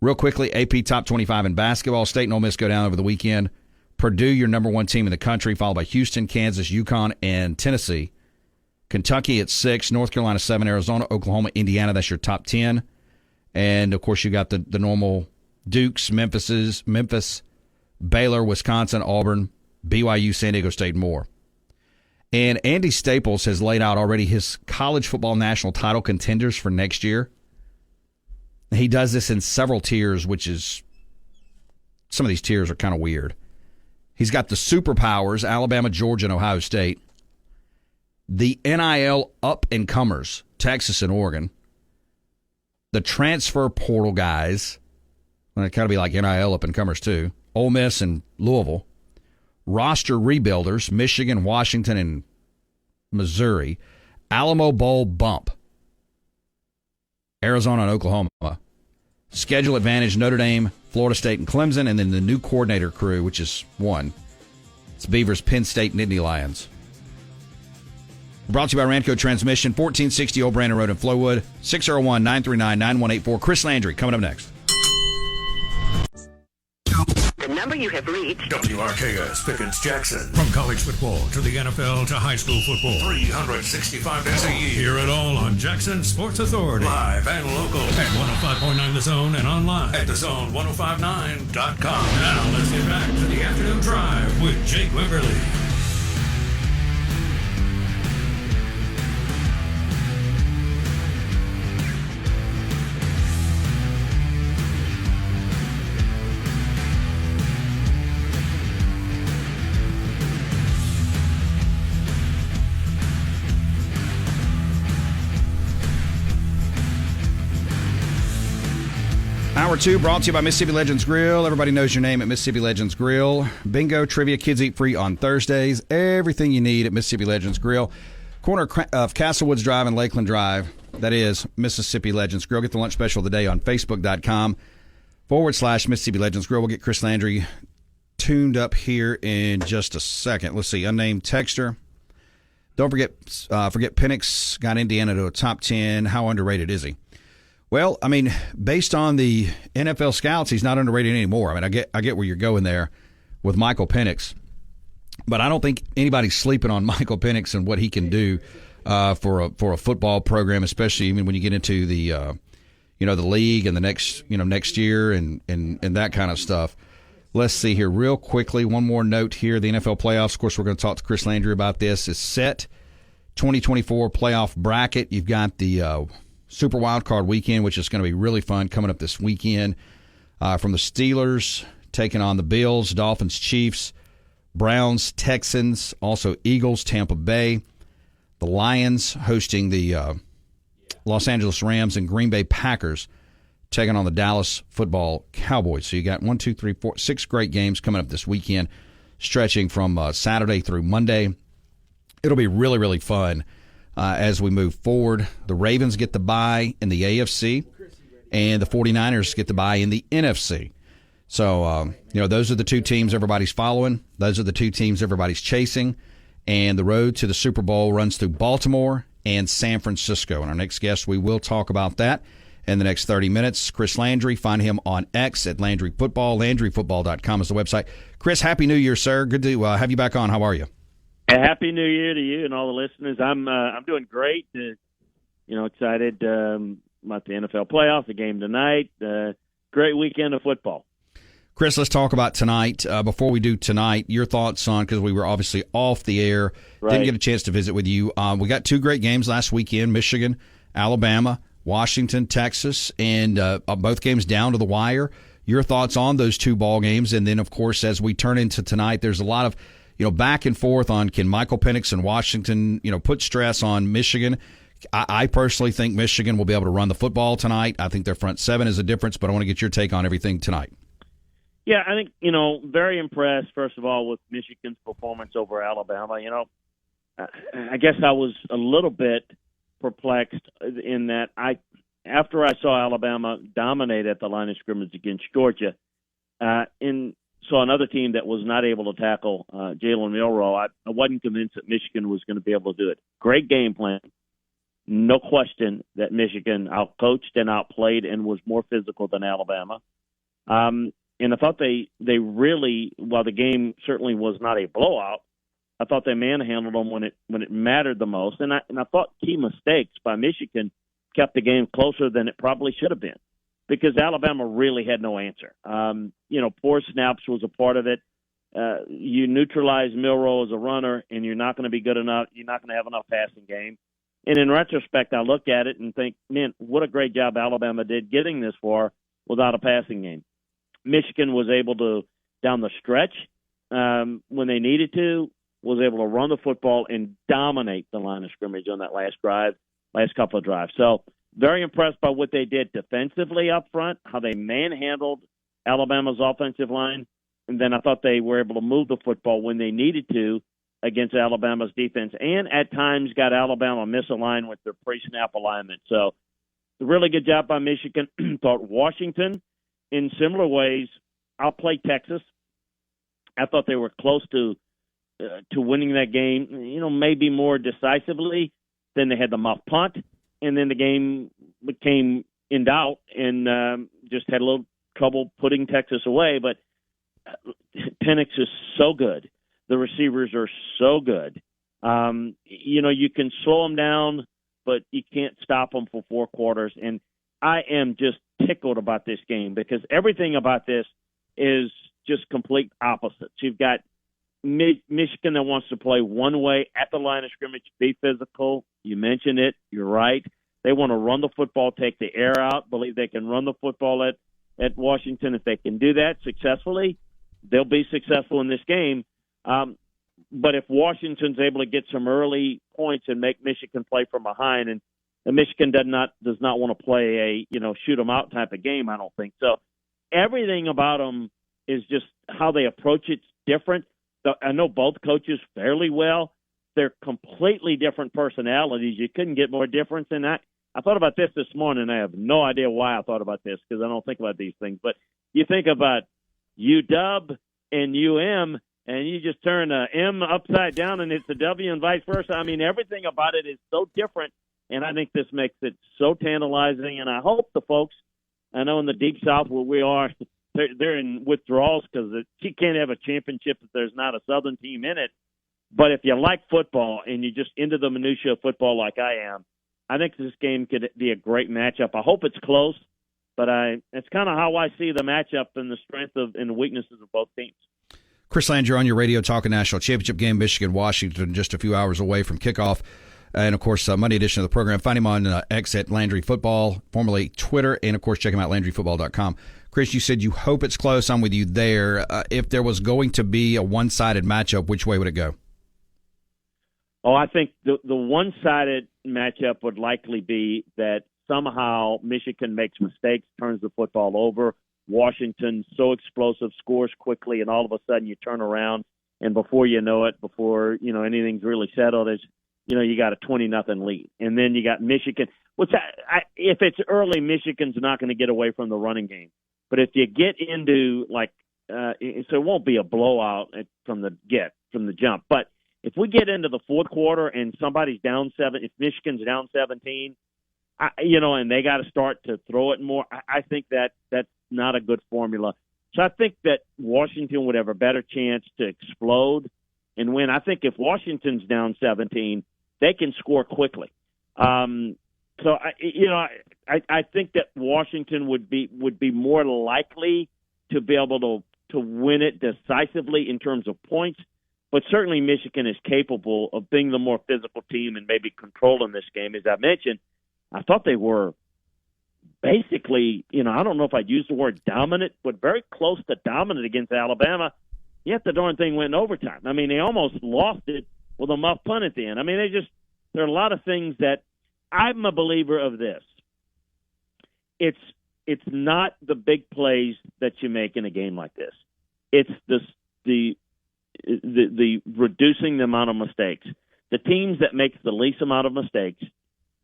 Real quickly, AP Top 25 in basketball. State and Ole Miss go down over the weekend. Purdue, your number 1 team in the country, followed by Houston, Kansas, UConn, and Tennessee. Kentucky at 6, North Carolina 7, Arizona, Oklahoma, Indiana. That's your top 10. And, of course, you got the normal Dukes, Memphis, Baylor, Wisconsin, Auburn, BYU, San Diego State, and more. And Andy Staples has laid out already his college football national title contenders for next year. He does this in several tiers, which is some of these tiers are kind of weird. He's got the superpowers, Alabama, Georgia, and Ohio State. The NIL up-and-comers, Texas and Oregon. The transfer portal guys, and it kind of be like NIL up-and-comers too, Ole Miss and Louisville. Roster rebuilders, Michigan, Washington, and Missouri. Alamo Bowl bump, Arizona and Oklahoma. Schedule advantage, Notre Dame, Florida State, and Clemson, and then the new coordinator crew, which is 1. It's Beavers, Penn State, and Nittany Lions. Brought to you by Ramco Transmission, 1460 Old Brandon Road in Flowood, 601-939-9184. Chris Landry, coming up next. The number you have reached. WRKS Pickens Jackson. From college football to the NFL to high school football. 365 days a year. Hear it all on Jackson Sports Authority. Live and local at 105.9 The Zone and online at thezone1059.com. Now let's get back to the afternoon drive with Jake Wimberly. Hour 2 brought to you by Mississippi Legends Grill. Everybody knows your name at Mississippi Legends Grill. Bingo, trivia, kids eat free on Thursdays. Everything you need at Mississippi Legends Grill. Corner of Castlewoods Drive and Lakeland Drive. That is Mississippi Legends Grill. Get the lunch special of the day on Facebook.com/Mississippi Legends Grill. We'll get Chris Landry tuned up here in just a second. Let's see. Unnamed texter. Don't forget Penix got Indiana to a top 10. How underrated is he? Well, I mean, based on the NFL scouts, he's not underrated anymore. I mean, I get where you're going there with Michael Penix, but I don't think anybody's sleeping on Michael Penix and what he can do for a football program, especially even when you get into the the league and the next year and that kind of stuff. Let's see here real quickly. One more note here: the NFL playoffs. Of course, we're going to talk to Chris Landry about this. Is set 2024 playoff bracket. You've got the Super Wild Card Weekend, which is going to be really fun, coming up this weekend. From the Steelers taking on the Bills, Dolphins, Chiefs, Browns, Texans, also Eagles, Tampa Bay, the Lions hosting the Los Angeles Rams, and Green Bay Packers taking on the Dallas Football Cowboys. So you got 6 great games coming up this weekend, stretching from Saturday through Monday. It'll be really, really fun. As we move forward, the Ravens get the bye in the AFC, and the 49ers get the bye in the NFC. So, those are the two teams everybody's following. Those are the two teams everybody's chasing. And the road to the Super Bowl runs through Baltimore and San Francisco. And our next guest, we will talk about that in the next 30 minutes. Chris Landry, find him on X at Landry Football. LandryFootball.com is the website. Chris, Happy New Year, sir. Good to have you back on. How are you? Happy New Year to you and all the listeners. I'm doing great. Excited about the NFL playoffs, the game tonight. Great weekend of football. Chris, let's talk about tonight. Before we do tonight, your thoughts on, because we were obviously off the air, didn't get a chance to visit with you. We got 2 great games last weekend: Michigan, Alabama, Washington, Texas, and both games down to the wire. Your thoughts on those 2 ball games, and then of course as we turn into tonight, there's a lot of back and forth on can Michael Penix and Washington, put stress on Michigan. I personally think Michigan will be able to run the football tonight. I think their front 7 is a difference, but I want to get your take on everything tonight. Yeah, I think, very impressed, first of all, with Michigan's performance over Alabama. I guess I was a little bit perplexed in that after I saw Alabama dominate at the line of scrimmage against Georgia, saw another team that was not able to tackle Jalen Milroe. I wasn't convinced that Michigan was going to be able to do it. Great game plan. No question that Michigan outcoached and outplayed and was more physical than Alabama. And I thought they really, while the game certainly was not a blowout, I thought they manhandled them when it mattered the most. And I thought key mistakes by Michigan kept the game closer than it probably should have been, because Alabama really had no answer. Poor snaps was a part of it. You neutralize Milroe as a runner, and you're not going to be good enough. You're not going to have enough passing game. And in retrospect, I look at it and think, man, what a great job Alabama did getting this far without a passing game. Michigan was able to, down the stretch, when they needed to, was able to run the football and dominate the line of scrimmage on that last couple of drives. So very impressed by what they did defensively up front, how they manhandled Alabama's offensive line. And then I thought they were able to move the football when they needed to against Alabama's defense, and at times got Alabama misaligned with their pre-snap alignment. So a really good job by Michigan. Thought Washington, in similar ways, outplayed Texas. I thought they were close to winning that game, maybe more decisively. Then they had the muff punt, and then the game became in doubt and just had a little trouble putting Texas away. But Penix is so good. The receivers are so good. You can slow them down, but you can't stop them for 4 quarters. And I am just tickled about this game because everything about this is just complete opposites. You've got Michigan that wants to play one way at the line of scrimmage, be physical. You mentioned it. You're right. They want to run the football, take the air out, believe they can run the football at Washington. If they can do that successfully, they'll be successful in this game. But if Washington's able to get some early points and make Michigan play from behind, and Michigan does not want to play a shoot 'em out type of game. I don't think so. Everything about them is just how they approach it's different. I know both coaches fairly well. They're completely different personalities. You couldn't get more difference than that. I thought about this morning. I have no idea why I thought about this because I don't think about these things. But you think about UW and UM, and you just turn a M upside down and it's a W and vice versa. I mean, everything about it is so different, and I think this makes it so tantalizing. And I hope the folks, I know in the Deep South where we are, they're in withdrawals because you can't have a championship if there's not a Southern team in it. But if you like football and you're just into the minutia of football like I am, I think this game could be a great matchup. I hope it's close, but it's kind of how I see the matchup and the strength and the weaknesses of both teams. Chris Landry on your radio talking national championship game, Michigan-Washington, just a few hours away from kickoff. And, of course, Monday edition of the program. Find him on X at Landry Football, formerly Twitter, and, of course, check him out, LandryFootball.com. Chris, you said you hope it's close. I'm with you there. If there was going to be a one-sided matchup, which way would it go? Oh, I think the one-sided matchup would likely be that somehow Michigan makes mistakes, turns the football over. Washington, so explosive, scores quickly, and all of a sudden you turn around, and before you know it, before anything's really settled, you got a 20-0 lead. And then you got Michigan, which if it's early, Michigan's not going to get away from the running game. But if you get into so it won't be a blowout from the jump. But if we get into the fourth quarter and somebody's down 7, if Michigan's down 17, and they got to start to throw it more, I think that's not a good formula. So I think that Washington would have a better chance to explode and win. I think if Washington's down 17, they can score quickly. So I think that Washington would be more likely to be able to win it decisively in terms of points. But certainly Michigan is capable of being the more physical team and maybe controlling this game. As I mentioned, I thought they were basically, I don't know if I'd use the word dominant, but very close to dominant against Alabama. Yet the darn thing went in overtime. I mean, they almost lost it with a muff punt at the end. I mean, there are a lot of things that I'm a believer of this. It's not the big plays that you make in a game like this. It's the reducing the amount of mistakes. The teams that make the least amount of mistakes,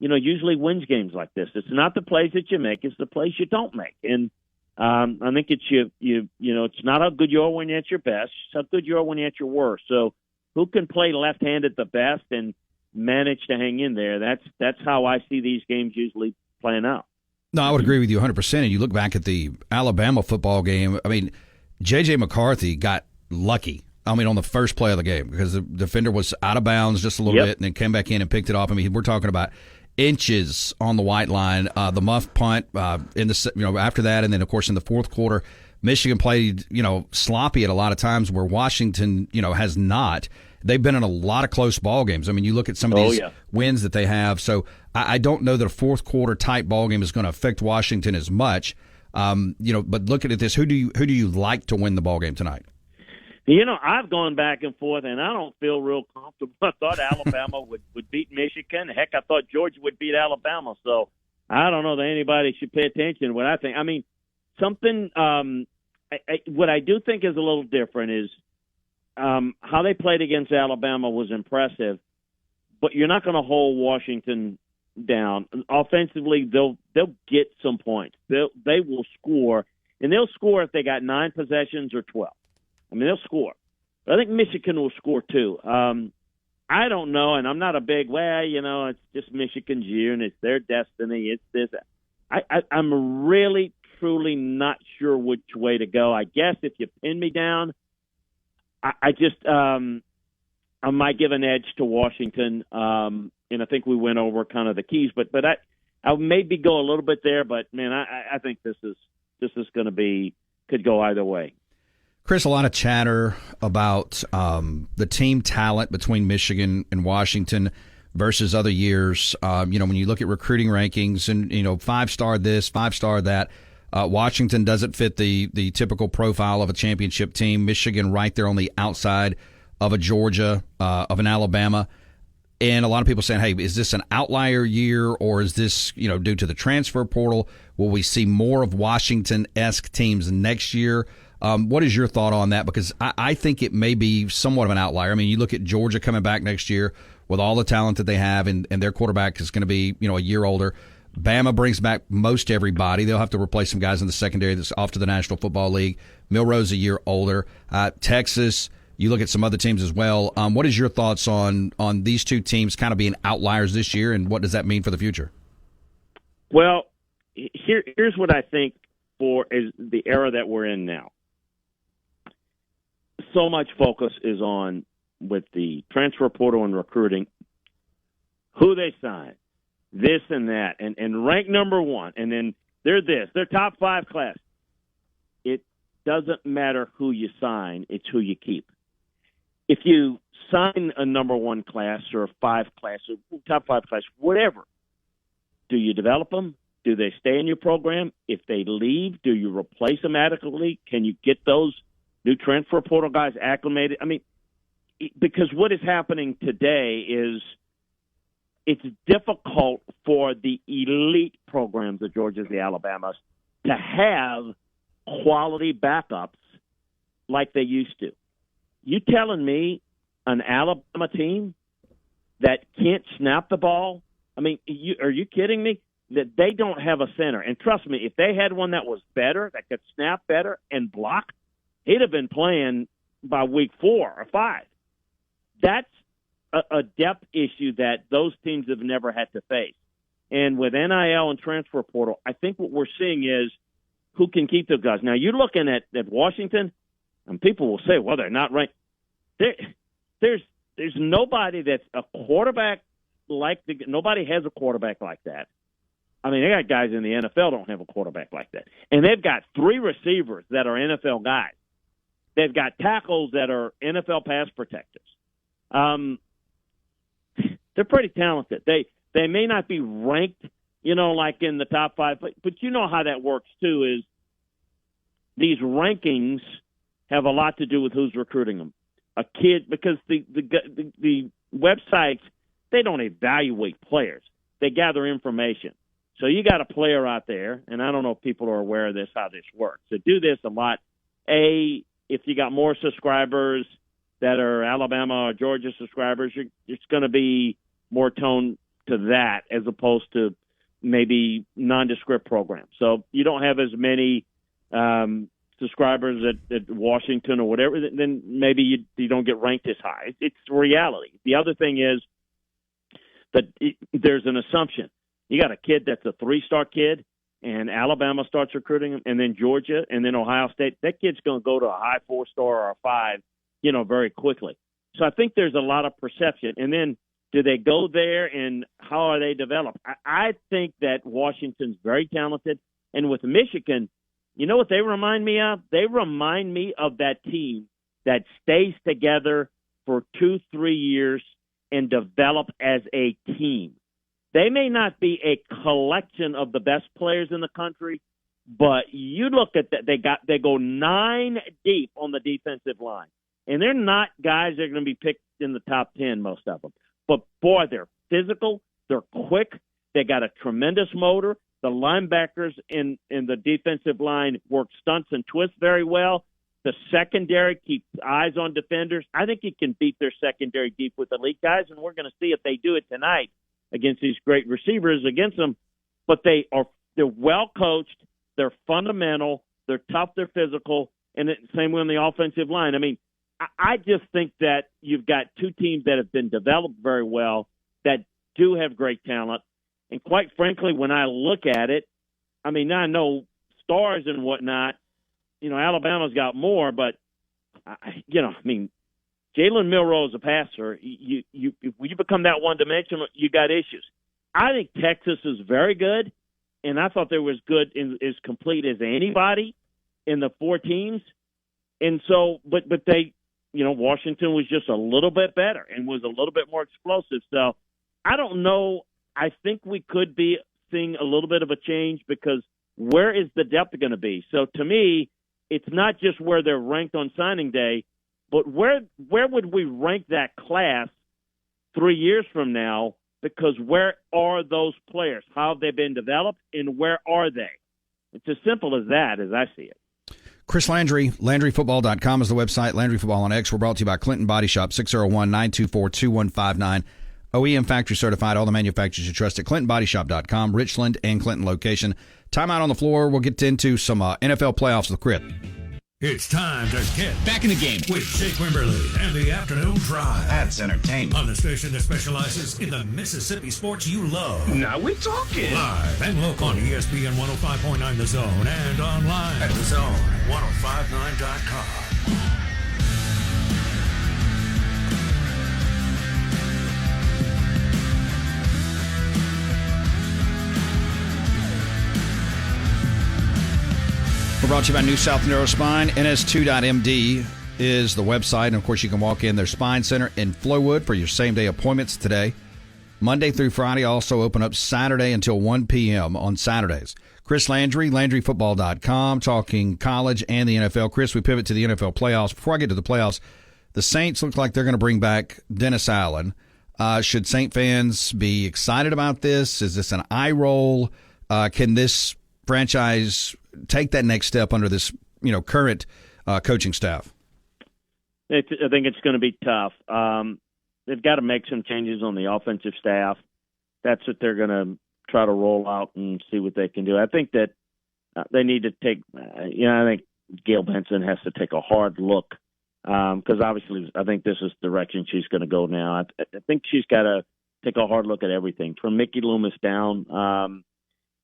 usually wins games like this. It's not the plays that you make; it's the plays you don't make. And I think it's it's not how good you are when you're at your best; it's how good you are when you're at your worst. So, who can play left-handed the best and manage to hang in there? That's how I see these games usually playing out. No, I would agree with you 100%. And you look back at the Alabama football game. I mean, J.J. McCarthy got lucky. I mean, on the first play of the game because the defender was out of bounds just a little bit and then came back in and picked it off. I mean, we're talking about inches on the white line. The muff punt in the after that, and then of course in the fourth quarter, Michigan played sloppy at a lot of times where Washington has not. They've been in a lot of close ball games. I mean, you look at some of these wins that they have. So I don't know that a fourth quarter tight ball game is going to affect Washington as much. But looking at this, who do you like to win the ball game tonight? I've gone back and forth, and I don't feel real comfortable. I thought Alabama would beat Michigan. Heck, I thought Georgia would beat Alabama. So I don't know that anybody should pay attention to what I think. I mean, something what I do think is a little different is how they played against Alabama was impressive, but you're not going to hold Washington down. Offensively, they'll get some points. They will score, and they'll score if they got 9 possessions or 12. I mean, they'll score. But I think Michigan will score too. I don't know, and I'm not a big, it's just Michigan's year, and it's their destiny. It's this. I'm really, truly not sure which way to go. I guess if you pin me down, I might give an edge to Washington, and I think we went over kind of the keys. But I maybe go a little bit there. But man, I think this is going to be could go either way. Chris, a lot of chatter about the team talent between Michigan and Washington versus other years. When you look at recruiting rankings and 5-star this, 5-star that. Washington doesn't fit the typical profile of a championship team. Michigan right there on the outside of a Georgia, of an Alabama. And a lot of people saying, hey, is this an outlier year, or is this, due to the transfer portal? Will we see more of Washington-esque teams next year? What is your thought on that? Because I think it may be somewhat of an outlier. I mean, you look at Georgia coming back next year with all the talent that they have, and their quarterback is going to be, a year older. Bama brings back most everybody. They'll have to replace some guys in the secondary that's off to the National Football League. Milroe's a year older. Texas, you look at some other teams as well. What is your thoughts on these two teams kind of being outliers this year, and what does that mean for the future? Well, here's what I think is the era that we're in now. So much focus is on, with the transfer portal and recruiting, who they sign, this and that, and rank number one, and then they're top 5 class. It doesn't matter who you sign, it's who you keep. If you sign a number 1 class or a 5 class or top 5 class, whatever, do you develop them? Do they stay in your program? If they leave, do you replace them adequately? Can you get those new transfer portal guys acclimated? I mean, because what is happening today is it's difficult for the elite programs, the Georgias, the Alabamas, to have quality backups like they used to. You telling me an Alabama team that can't snap the ball? I mean, are you kidding me? That they don't have a center. And trust me, if they had one that was better, that could snap better and block, he'd have been playing by week 4 or 5. That's a depth issue that those teams have never had to face. And with NIL and transfer portal, I think what we're seeing is who can keep those guys. Now, you're looking at Washington, and people will say, well, they're not ranked. There's nobody that's a quarterback nobody has a quarterback like that. I mean, they got guys in the NFL don't have a quarterback like that. And they've got 3 receivers that are NFL guys. They've got tackles that are NFL pass protectors. They're pretty talented. They may not be ranked, like in the top 5, but you know how that works too, is these rankings have a lot to do with who's recruiting them. A kid, because the websites, they don't evaluate players. They gather information. So you got a player out there, and I don't know if people are aware of this, how this works. So do this a lot. If you got more subscribers that are Alabama or Georgia subscribers, it's going to be more tone to that as opposed to maybe nondescript programs. So you don't have as many subscribers at Washington or whatever, then maybe you don't get ranked as high. It's reality. The other thing is that there's an assumption. You got a kid that's a 3-star kid, and Alabama starts recruiting him, and then Georgia, and then Ohio State. That kid's going to go to a high 4-star or a 5, very quickly. So I think there's a lot of perception. And then do they go there, and how are they developed? I think that Washington's very talented. And with Michigan, you know what they remind me of? They remind me of that team that stays together for 2-3 years and develop as a team. They may not be a collection of the best players in the country, but you look at that, they go 9 deep on the defensive line. And they're not guys that are going to be picked in the top 10, most of them. But, boy, they're physical, they're quick, they got a tremendous motor. The linebackers in the defensive line work stunts and twists very well. The secondary keeps eyes on defenders. I think you can beat their secondary deep with elite guys, and we're going to see if they do it tonight against these great receivers against them. But they're well coached, they're fundamental, they're tough, they're physical, and same way on the offensive line. I mean, I just think that you've got 2 teams that have been developed very well that do have great talent. And quite frankly, when I look at it, I mean, I know stars and whatnot, Alabama's got more, but, Jalen Milroe is a passer. When you become that one-dimensional, you got issues. I think Texas is very good, and I thought they were as good and as complete as anybody in the 4 teams. And so, but they, Washington was just a little bit better and was a little bit more explosive. So I don't know. I think we could be seeing a little bit of a change because where is the depth going to be? So to me, it's not just where they're ranked on signing day, but where would we rank that class 3 years from now, because where are those players? How have they been developed, and where are they? It's as simple as that, as I see it. Chris Landry, LandryFootball.com is the website. Landry Football on X. We're brought to you by Clinton Body Shop, 601-924-2159. OEM factory certified, all the manufacturers you trust at ClintonBodyShop.com, Richland and Clinton location. Timeout on the floor. We'll get into some NFL playoffs with Crit. It's time to get Back in the game. with Jake Wimberly and the Afternoon Drive. That's entertainment. On the station that specializes in the Mississippi sports you love. Now we're talking. Live and local on ESPN 105.9 The Zone and online at thezone1059.com. We're brought to you by New South Neurospine. NS2.MD is the website. And, of course, you can walk in their spine center in Flowood for your same-day appointments today. Monday through Friday, also open up Saturday until 1 p.m. on Saturdays. Chris Landry, LandryFootball.com, talking college and the NFL. Chris, we pivot to the NFL playoffs. Before I get to the playoffs, the Saints look like they're going to bring back Dennis Allen. Should Saint fans be excited about this? Is this an eye roll? Can this franchise take that next step under this, current coaching staff? I think it's going to be tough. They've got to make some changes on the offensive staff. That's what they're going to try to roll out and see what they can do. I think that they need to take, I think Gail Benson has to take a hard look because obviously I think this is the direction she's going to go now. I think she's got to take a hard look at everything from Mickey Loomis down.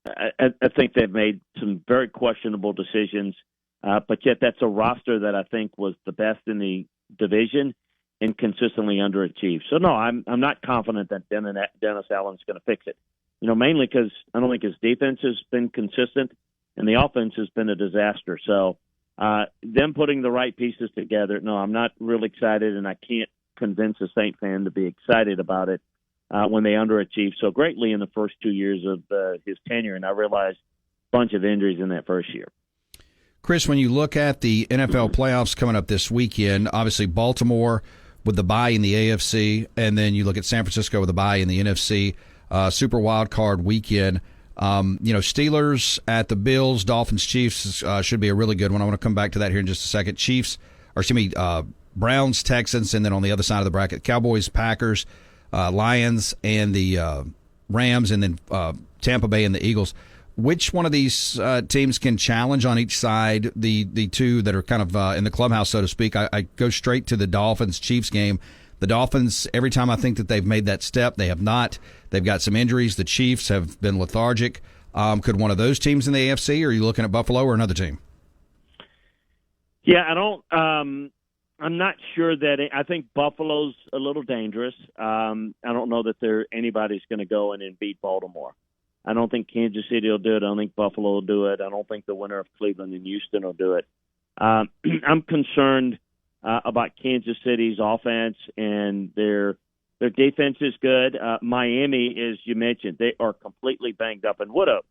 I think they've made some very questionable decisions, but yet that's a roster that I think was the best in the division and consistently underachieved. So, no, I'm not confident that Dennis Allen's going to fix it, mainly because I don't think his defense has been consistent and the offense has been a disaster. So them putting the right pieces together, no, I'm not really excited, and I can't convince a Saint fan to be excited about it. When they underachieved so greatly in the first 2 years of his tenure, and I realized a bunch of injuries in that first year. Chris, when you look at the NFL playoffs coming up this weekend, obviously Baltimore with the bye in the AFC, and then you look at San Francisco with the bye in the NFC, Super Wild Card weekend. Steelers at the Bills, Dolphins, Chiefs should be a really good one. I want to come back to that here in just a second. Browns, Texans, and then on the other side of the bracket, Cowboys, Packers, Lions and the Rams, and then Tampa Bay and the Eagles. Which one of these teams can challenge on each side the two that are kind of in the clubhouse, so to speak? I go straight to the Dolphins-Chiefs game. The Dolphins, every time I think that they've made that step, they have not. They've got some injuries. The Chiefs have been lethargic. Could one of those teams in the AFC, or are you looking at Buffalo or another team? Yeah, I'm not sure that I think Buffalo's a little dangerous. I don't know that anybody's going to go in and beat Baltimore. I don't think Kansas City will do it. I don't think Buffalo will do it. I don't think the winner of Cleveland and Houston will do it. I'm concerned about Kansas City's offense, and their defense is good. Miami, as you mentioned, they are completely banged up, and what a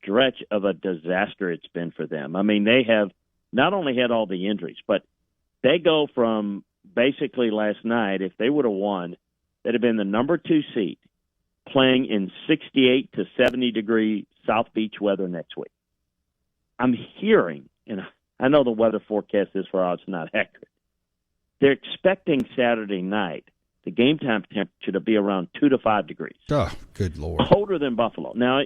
stretch of a disaster it's been for them. I mean, they have not only had all the injuries, but they go from basically last night, if they would have won, they'd have been the number 2 seed playing in 68 to 70 degree South Beach weather next week. I'm hearing, and I know the weather forecast is for odds not accurate, they're expecting Saturday night the game time temperature to be around 2 to 5 degrees. Oh, good Lord. Colder than Buffalo. Now,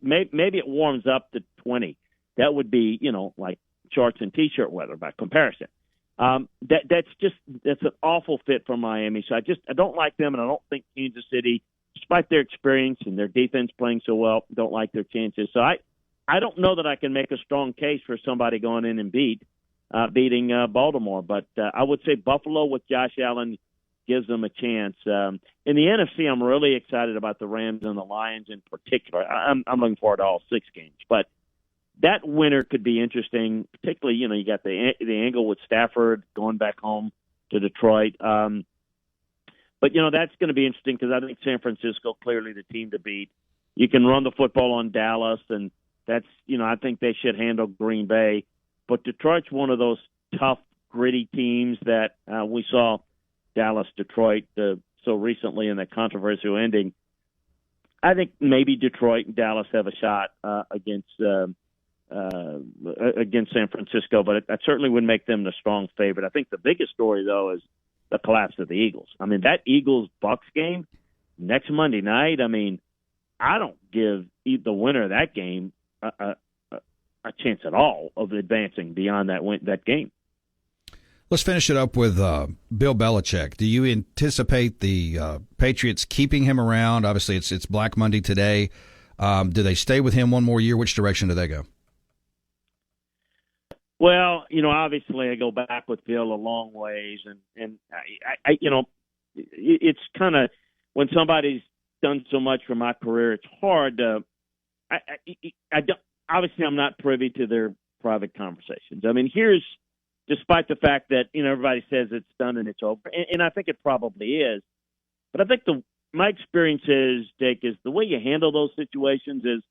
maybe it warms up to 20. That would be, like shorts and T-shirt weather by comparison. That's an awful fit for Miami. So I don't like them, and I don't think Kansas City, despite their experience and their defense playing so well, don't like their chances. So I don't know that I can make a strong case for somebody going in and beating Baltimore. But I would say Buffalo with Josh Allen gives them a chance. In the NFC, I'm really excited about the Rams and the Lions in particular. I'm looking forward to all 6 games. But that winner could be interesting, particularly, you got the angle with Stafford going back home to Detroit. But, that's going to be interesting because I think San Francisco clearly the team to beat. You can run the football on Dallas, and that's, I think they should handle Green Bay. But Detroit's one of those tough, gritty teams that we saw Dallas-Detroit so recently in that controversial ending. I think maybe Detroit and Dallas have a shot against San Francisco, but I certainly would make them the strong favorite. I think the biggest story, though, is the collapse of the Eagles. I mean, that Eagles-Bucks game next Monday night, I mean, I don't give the winner of that game a chance at all of advancing beyond that game. Let's finish it up with Bill Belichick. Do you anticipate the Patriots keeping him around? Obviously, it's Black Monday today. Do they stay with him one more year? Which direction do they go? Well, obviously I go back with Bill a long ways, and I it's kind of when somebody's done so much for my career, it's hard to. I don't, obviously I'm not privy to their private conversations. I mean, despite the fact that everybody says it's done and it's over, and I think it probably is, but I think my experience is, Jake, is the way you handle those situations is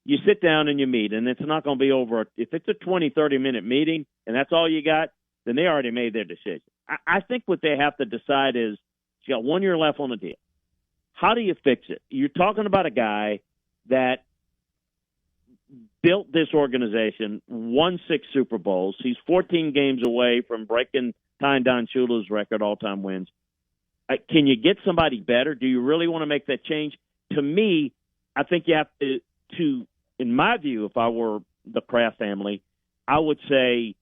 you sit down and you meet, and it's not going to be over. If it's a 20, 30-minute meeting and that's all you got, then they already made their decision. I think what they have to decide is you got 1 year left on the deal. How do you fix it? You're talking about a guy that built this organization, won 6 Super Bowls. He's 14 games away from breaking Ty Don Shula's record all-time wins. Can you get somebody better? Do you really want to make that change? To me, I think you have to, in my view, if I were the Kraft family, I would say,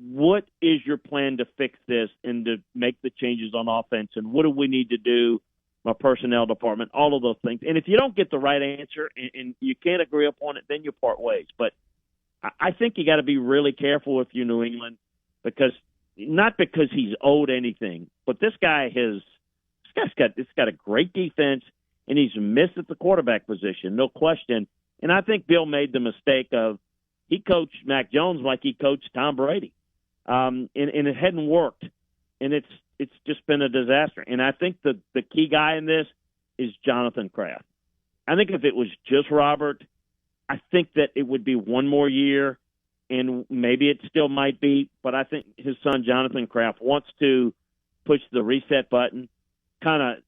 what is your plan to fix this and to make the changes on offense? And what do we need to do? My personnel department, all of those things. And if you don't get the right answer and you can't agree upon it, then you part ways. But I think you got to be really careful if you're New England, not because he's owed anything, but this guy's got a great defense, and he's missed at the quarterback position, no question. And I think Bill made the mistake of he coached Mac Jones like he coached Tom Brady, and it hadn't worked, and it's just been a disaster. And I think the key guy in this is Jonathan Kraft. I think if it was just Robert, I think that it would be one more year, and maybe it still might be, but I think his son Jonathan Kraft wants to push the reset button, kind of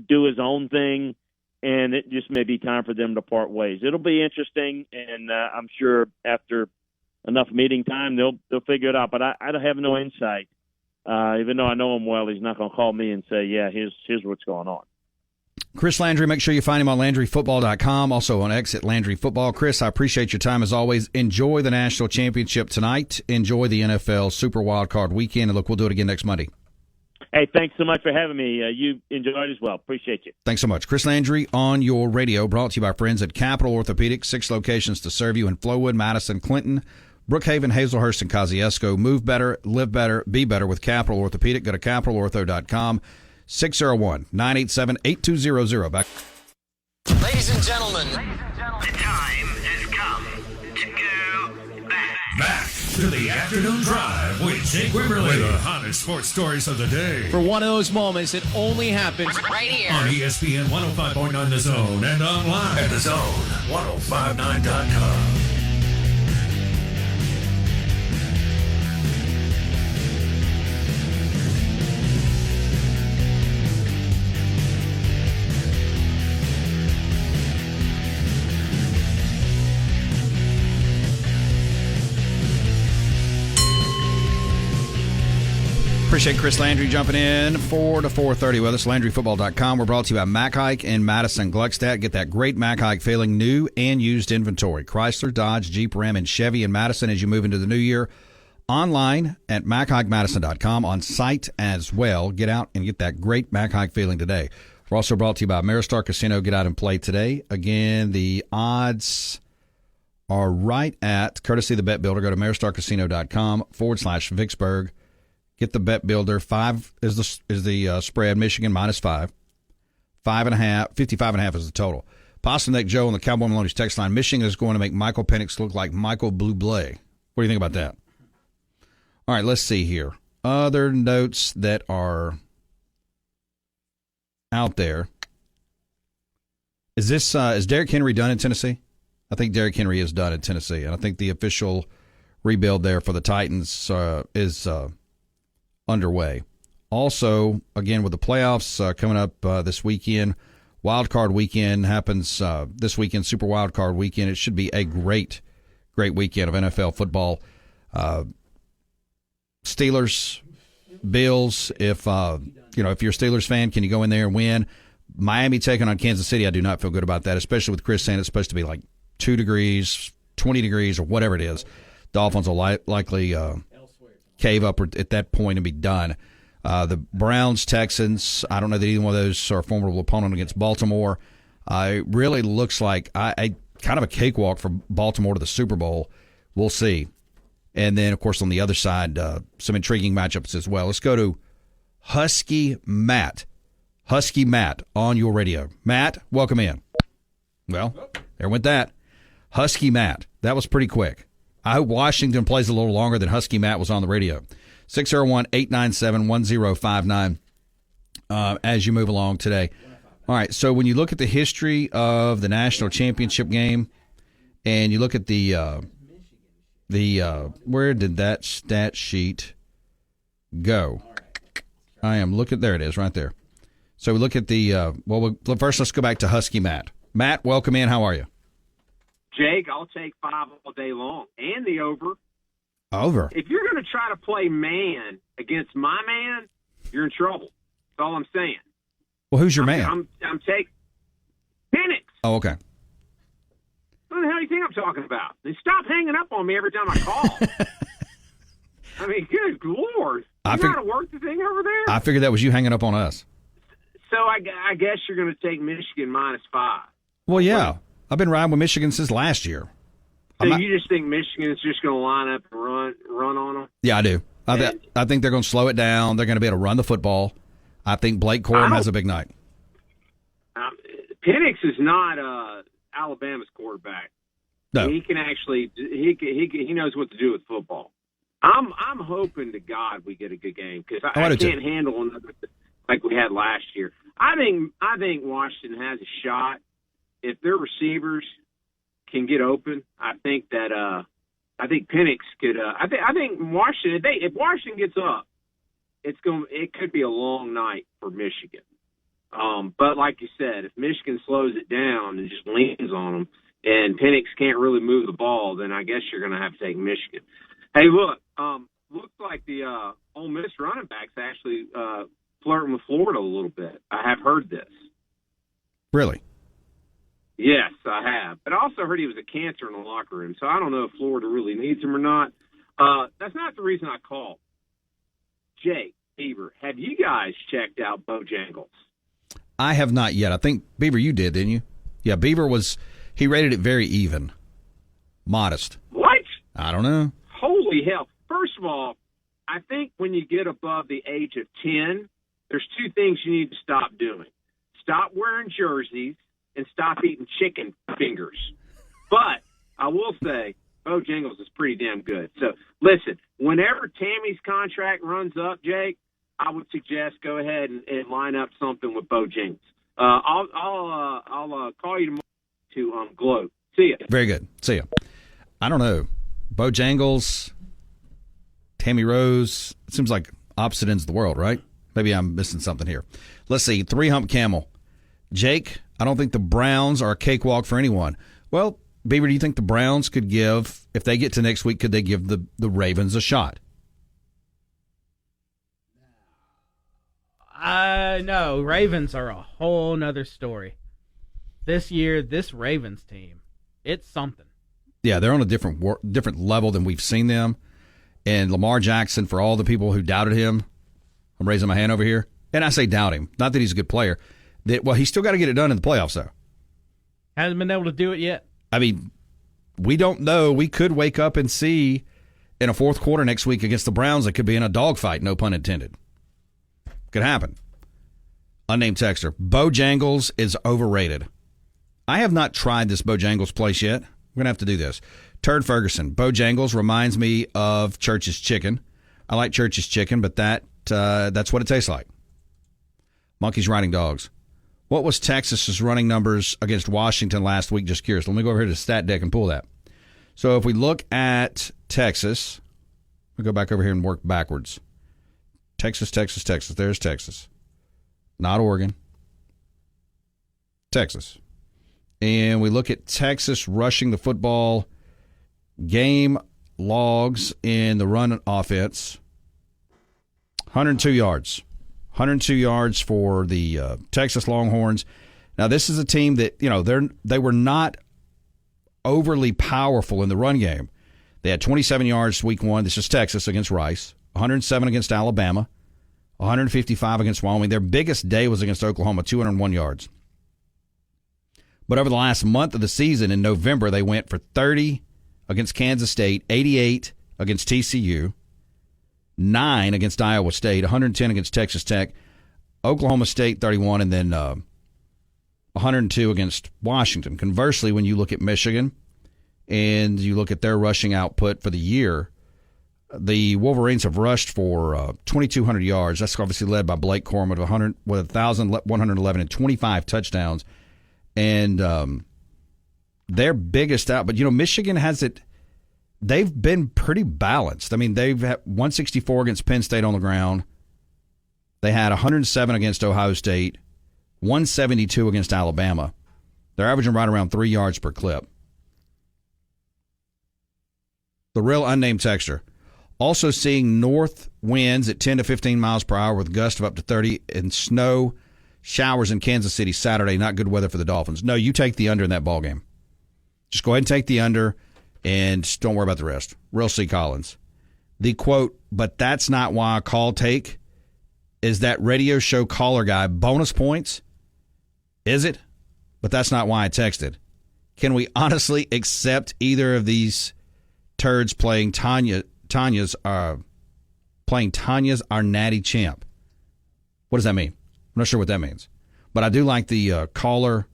do his own thing, and it just may be time for them to part ways. It'll be interesting, and I'm sure after enough meeting time, they'll figure it out. But I have no insight. Even though I know him well, he's not going to call me and say, yeah, here's what's going on. Chris Landry, make sure you find him on LandryFootball.com, also on X at Landry Football. Chris, I appreciate your time as always. Enjoy the national championship tonight. Enjoy the NFL Super Wild Card weekend. And look, we'll do it again next Monday. Hey, thanks so much for having me. You enjoyed as well. Appreciate you. Thanks so much. Chris Landry on your radio, brought to you by friends at Capital Orthopedics. 6 locations to serve you in Flowood, Madison, Clinton, Brookhaven, Hazelhurst, and Kosciuszko. Move better, live better, be better with Capital Orthopedic. Go to capitalortho.com. 601-987-8200. Back. Ladies and gentlemen, The time has come to go Back to the afternoon drive with Jake Wimberly. With the hottest sports stories of the day. for one of those moments that only happens right here. On ESPN 105.9 The Zone and online at thezone1059.com. Appreciate Chris Landry jumping in 4 to 4:30 with us. LandryFootball.com. We're brought to you by Mac Hike in Madison, Gluckstadt. Get that great Mac Hike feeling, new and used inventory. Chrysler, Dodge, Jeep, Ram, and Chevy in Madison as you move into the new year. Online at MacHikeMadison.com, on site as well. Get out and get that great Mac Hike feeling today. We're also brought to you by Ameristar Casino. Get out and play today. Again, the odds are right at, courtesy of the Bet Builder. Go to AmeriStarCasino.com/Vicksburg. Get the Bet Builder. 5 is the spread. Michigan -5. 5.5. 55.5 is the total. Possum Neck Joe on the Cowboy Maloney's text line. Michigan is going to make Michael Penix look like Michael Bublé. What do you think about that? All right, let's see here. Other notes that are out there. Is Derrick Henry done in Tennessee? I think Derrick Henry is done in Tennessee, and I think the official rebuild there for the Titans is underway. Also, again, with the playoffs coming up this weekend, Wild Card Weekend happens this weekend, Super Wild Card Weekend. It should be a great weekend of NFL football. Steelers, Bills. If you're a Steelers fan, can you go in there and win? Miami taking on Kansas City. I do not feel good about that, especially with Chris saying it's supposed to be like 2 degrees, 20 degrees, or whatever it is. Dolphins will likely cave up at that point and be done. The Browns, Texans, I don't know that either one of those are a formidable opponent against Baltimore. It really looks like kind of a cakewalk for Baltimore to the Super Bowl. We'll see. And then, of course, on the other side, some intriguing matchups as well. Let's go to Husky Matt. Husky Matt on your radio. Matt, welcome in. Well, there went that. Husky Matt. That was pretty quick. I hope Washington plays a little longer than Husky Matt was on the radio. 601-897-1059 as you move along today. All right, so when you look at the history of the national championship game and you look at the where did that stat sheet go? I am looking. There it is right there. So we look at first let's go back to Husky Matt. Matt, welcome in. How are you? Jake, I'll take 5 all day long and the over. Over. If you're going to try to play man against my man, you're in trouble. That's all I'm saying. Well, who's your man? I'm taking Penix. Oh, okay. What the hell do you think I'm talking about? They stop hanging up on me every time I call. I mean, good Lord. You got to work the thing over there? I figured that was you hanging up on us. So I guess you're going to take Michigan -5. Well, yeah. I've been riding with Michigan since last year. So you just think Michigan's just going to line up and run on them? Yeah, I do. I think they're going to slow it down. They're going to be able to run the football. I think Blake Corum has a big night. Penix is not Alabama's quarterback. No. He can actually he knows what to do with football. I'm hoping to God we get a good game because I can't handle another like we had last year. I think Washington has a shot if their receivers can get open. I think Penix could. I think Washington. If Washington gets up, it could be a long night for Michigan. But like you said, if Michigan slows it down and just leans on them, and Penix can't really move the ball, then I guess you're going to have to take Michigan. Hey, look, looks like the Ole Miss running back's actually flirting with Florida a little bit. I have heard this. Really? Yes, I have. But I also heard he was a cancer in the locker room, so I don't know if Florida really needs him or not. That's not the reason I called. Jake, Beaver, have you guys checked out Bojangles? I have not yet. I think, Beaver, you did, didn't you? Yeah, Beaver he rated it very even. Modest. What? I don't know. Holy hell. First of all, I think when you get above the age of 10, there's 2 things you need to stop doing. Stop wearing jerseys and stop eating chicken fingers. But I will say, Bojangles is pretty damn good. So, listen, whenever Tammy's contract runs up, Jake, I would suggest go ahead and line up something with Bojangles. I'll call you tomorrow to gloat. See ya. Very good. See ya. I don't know. Bojangles, Tammy Rose. It seems like opposite ends of the world, right? Maybe I'm missing something here. Let's see. 3-hump camel. Jake, I don't think the Browns are a cakewalk for anyone. Well, Beaver, do you think the Browns could give, if they get to next week, could they give the Ravens a shot? No. Ravens are a whole nother story. This year, this Ravens team, it's something. Yeah, they're on a different level than we've seen them. And Lamar Jackson, for all the people who doubted him, I'm raising my hand over here. And I say doubt him. Not that he's a good player. He's still got to get it done in the playoffs, though. Hasn't been able to do it yet. I mean, we don't know. We could wake up and see in a fourth quarter next week against the Browns that could be in a dogfight, no pun intended. Could happen. Unnamed texter. Bojangles is overrated. I have not tried this Bojangles place yet. We're going to have to do this. Turd Ferguson. Bojangles reminds me of Church's Chicken. I like Church's Chicken, but that's what it tastes like. Monkeys Riding Dogs. What was Texas's running numbers against Washington last week? Just curious. Let me go over here to the stat deck and pull that. So if we look at Texas, we'll go back over here and work backwards. Texas. There's Texas. Not Oregon. Texas. And we look at Texas rushing the football game logs in the run offense. 102 yards. 102 yards for the Texas Longhorns. Now, this is a team that, they were not overly powerful in the run game. They had 27 yards week one. This is Texas against Rice. 107 against Alabama. 155 against Wyoming. Their biggest day was against Oklahoma, 201 yards. But over the last month of the season, in November, they went for 30 against Kansas State, 88 against TCU, 9 against Iowa State, 110 against Texas Tech, Oklahoma State 31, and then 102 against Washington. Conversely, when you look at Michigan and you look at their rushing output for the year, the Wolverines have rushed for 2,200 yards. That's obviously led by Blake Corum with 1,111 and 25 touchdowns. And their biggest out, but Michigan has it. They've been pretty balanced. I mean, they've had 164 against Penn State on the ground. They had 107 against Ohio State, 172 against Alabama. They're averaging right around 3 yards per clip. The real unnamed texture. Also seeing north winds at 10 to 15 miles per hour with gusts of up to 30 and snow showers in Kansas City Saturday. Not good weather for the Dolphins. No, you take the under in that ball game. Just go ahead and take the under and don't worry about the rest. Real C. Collins. The quote, but that's not why I call take, is that radio show caller guy. Bonus points? Is it? But that's not why I texted. Can we honestly accept either of these turds playing Tanya's our natty champ? What does that mean? I'm not sure what that means. But I do like the caller,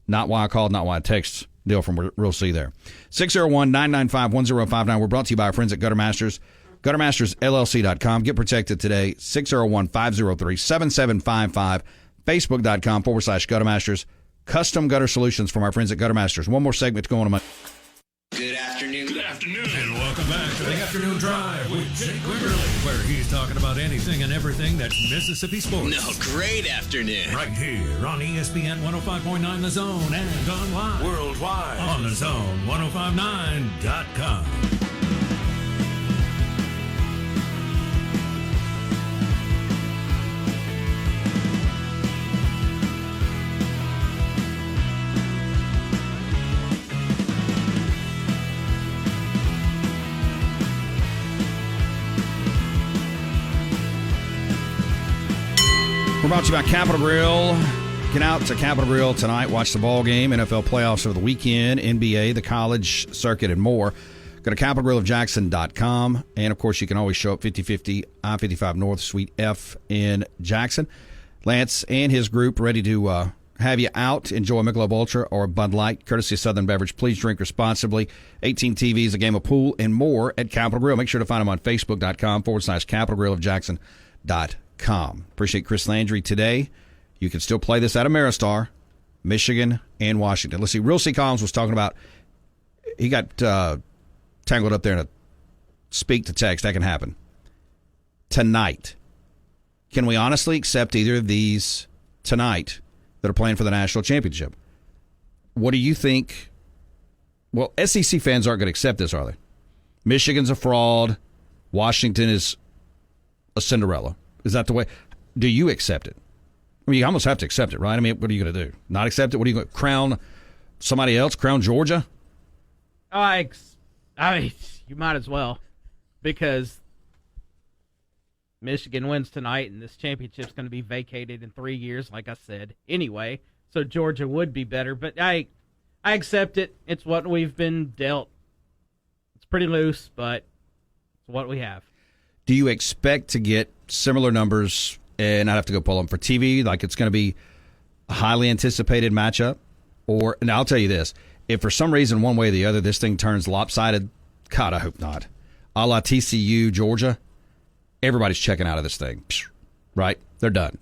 not why I called, not why I text deal from Real C there. 601-995-1059. We're brought to you by our friends at Gutter Masters. GutterMastersLLC.com. Get protected today. 601-503-7755. Facebook.com/Gutter Masters. Custom gutter solutions from our friends at Gutter Masters. One more segment to go on. Good afternoon. Good afternoon. And welcome back to the Afternoon Drive with Jake Wimberly, where he's talking about anything and everything that's Mississippi sports. No, great afternoon. Right here on ESPN 105.9 The Zone and online worldwide on the Zone1059.com. We're brought to you by Capital Grill. Get out to Capital Grill tonight. Watch the ball game, NFL playoffs over the weekend, NBA, the college circuit, and more. Go to capitalgrillofjackson.com. And, of course, you can always show up 5050 I-55 North, Suite F in Jackson. Lance and his group ready to have you out. Enjoy Michelob Ultra or Bud Light, courtesy of Southern Beverage. Please drink responsibly. 18 TVs, a game of pool, and more at Capital Grill. Make sure to find them on Facebook.com/capitalgrillofjackson.com. Appreciate Chris Landry today. You can still play this out of Maristar, Michigan, and Washington. Let's see. Real C. Collins was talking about he got tangled up there in a speak to text. That can happen. Tonight, can we honestly accept either of these tonight that are playing for the national championship? What do you think? Well, SEC fans aren't going to accept this, are they? Michigan's a fraud. Washington is a Cinderella. Is that the way? Do you accept it? I mean, you almost have to accept it, right? I mean, what are you going to do? Not accept it? What are you going to crown somebody else? Crown Georgia? I mean, you might as well, because Michigan wins tonight, and this championship's going to be vacated in 3 years, like I said. Anyway, so Georgia would be better, but I accept it. It's what we've been dealt. It's pretty loose, but it's what we have. Do you expect to get similar numbers, and I'd have to go pull them for TV, like it's going to be a highly anticipated matchup? Or, and I'll tell you this, if for some reason, one way or the other, this thing turns lopsided, God, I hope not. A la TCU, Georgia, everybody's checking out of this thing, right? They're done.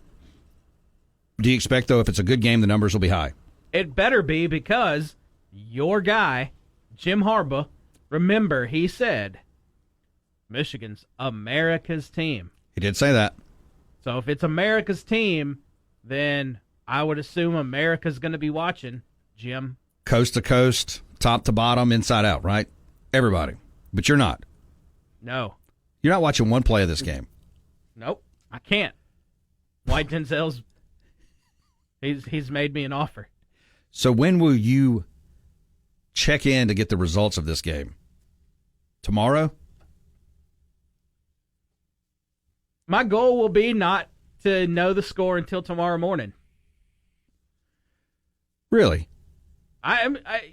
Do you expect, though, if it's a good game, the numbers will be high? It better be, because your guy, Jim Harbaugh, remember, he said Michigan's America's team. He did say that. So if it's America's team, then I would assume America's going to be watching, Jim. Coast to coast, top to bottom, inside out, right? Everybody. But you're not. No. You're not watching one play of this game. Nope. I can't. White Denzel's he's made me an offer. So when will you check in to get the results of this game? Tomorrow? My goal will be not to know the score until tomorrow morning. Really?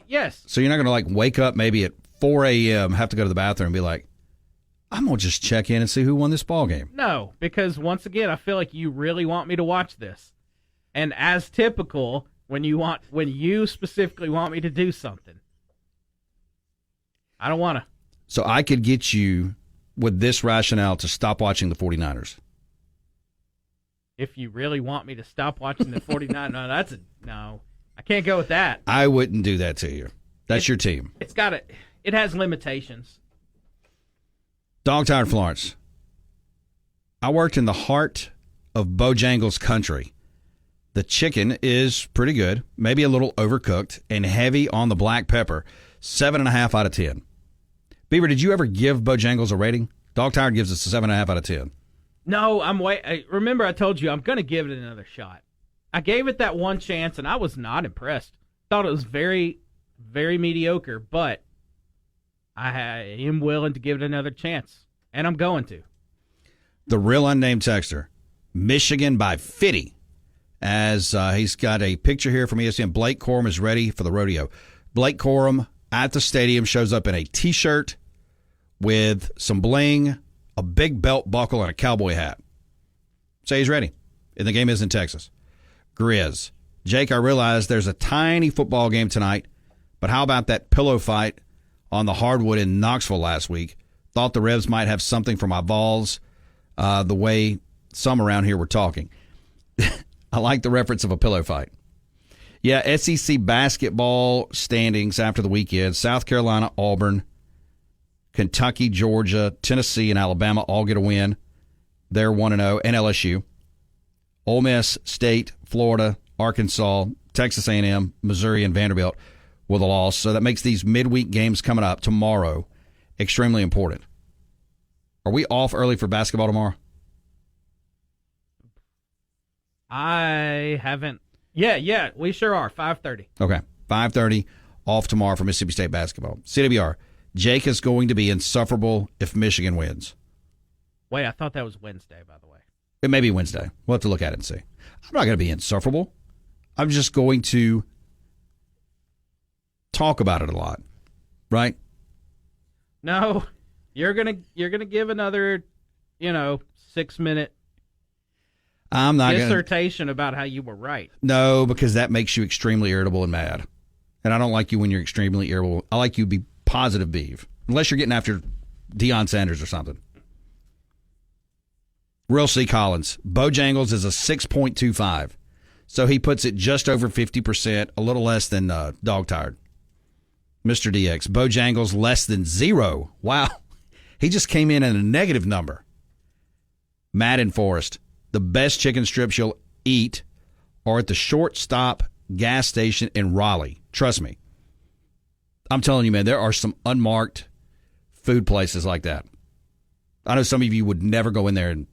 Yes. So you're not going to wake up maybe at 4 a.m., have to go to the bathroom and be like, I'm going to just check in and see who won this ball game. No, because once again, I feel like you really want me to watch this. And as typical, when you specifically want me to do something, I don't want to. So I could get you with this rationale to stop watching the 49ers. If you really want me to stop watching the 49ers, no. I can't go with that. I wouldn't do that to you. That's your team. It has limitations. Dog Tired Florence. I worked in the heart of Bojangles country. The chicken is pretty good, maybe a little overcooked, and heavy on the black pepper. 7.5 out of 10. Beaver, did you ever give Bojangles a rating? Dog Tired gives us a 7.5 out of 10. No, remember I told you I'm going to give it another shot. I gave it that one chance, and I was not impressed. Thought it was very, very mediocre, but I am willing to give it another chance, and I'm going to. The real unnamed texter, Michigan by 50, as he's got a picture here from ESPN. Blake Corum is ready for the rodeo. Blake Corum at the stadium shows up in a T-shirt with some bling, a big belt buckle, and a cowboy hat. Say he's ready, and the game is in Texas. Grizz. Jake, I realize there's a tiny football game tonight, but how about that pillow fight on the hardwood in Knoxville last week? Thought the Revs might have something for my Vols, the way some around here were talking. I like the reference of a pillow fight. Yeah, SEC basketball standings after the weekend. South Carolina, Auburn, Kentucky, Georgia, Tennessee, and Alabama all get a win. They're 1-0, and LSU. Ole Miss, State, Florida, Arkansas, Texas A&M, Missouri, and Vanderbilt with a loss. So that makes these midweek games coming up tomorrow extremely important. Are we off early for basketball tomorrow? I haven't. Yeah, we sure are. 5:30. Okay, 5:30 off tomorrow for Mississippi State basketball. CWR, Jake is going to be insufferable if Michigan wins. Wait, I thought that was Wednesday, by the way. It may be Wednesday. We'll have to look at it and see. I'm not going to be insufferable. I'm just going to talk about it a lot, right? No, you're gonna give another, 6-minute I'm not dissertation about how you were right. No, because that makes you extremely irritable and mad, and I don't like you when you're extremely irritable. I like you to be positive, Beeve, unless you're getting after Deion Sanders or something. Real C. Collins. Bojangles is a 6.25. So he puts it just over 50%, a little less than Dog Tired. Mr. DX. Bojangles less than 0. Wow. He just came in at a negative number. Madden Forest. The best chicken strips you'll eat are at the Short Stop gas station in Raleigh. Trust me. I'm telling you, man, there are some unmarked food places like that. I know some of you would never go in there and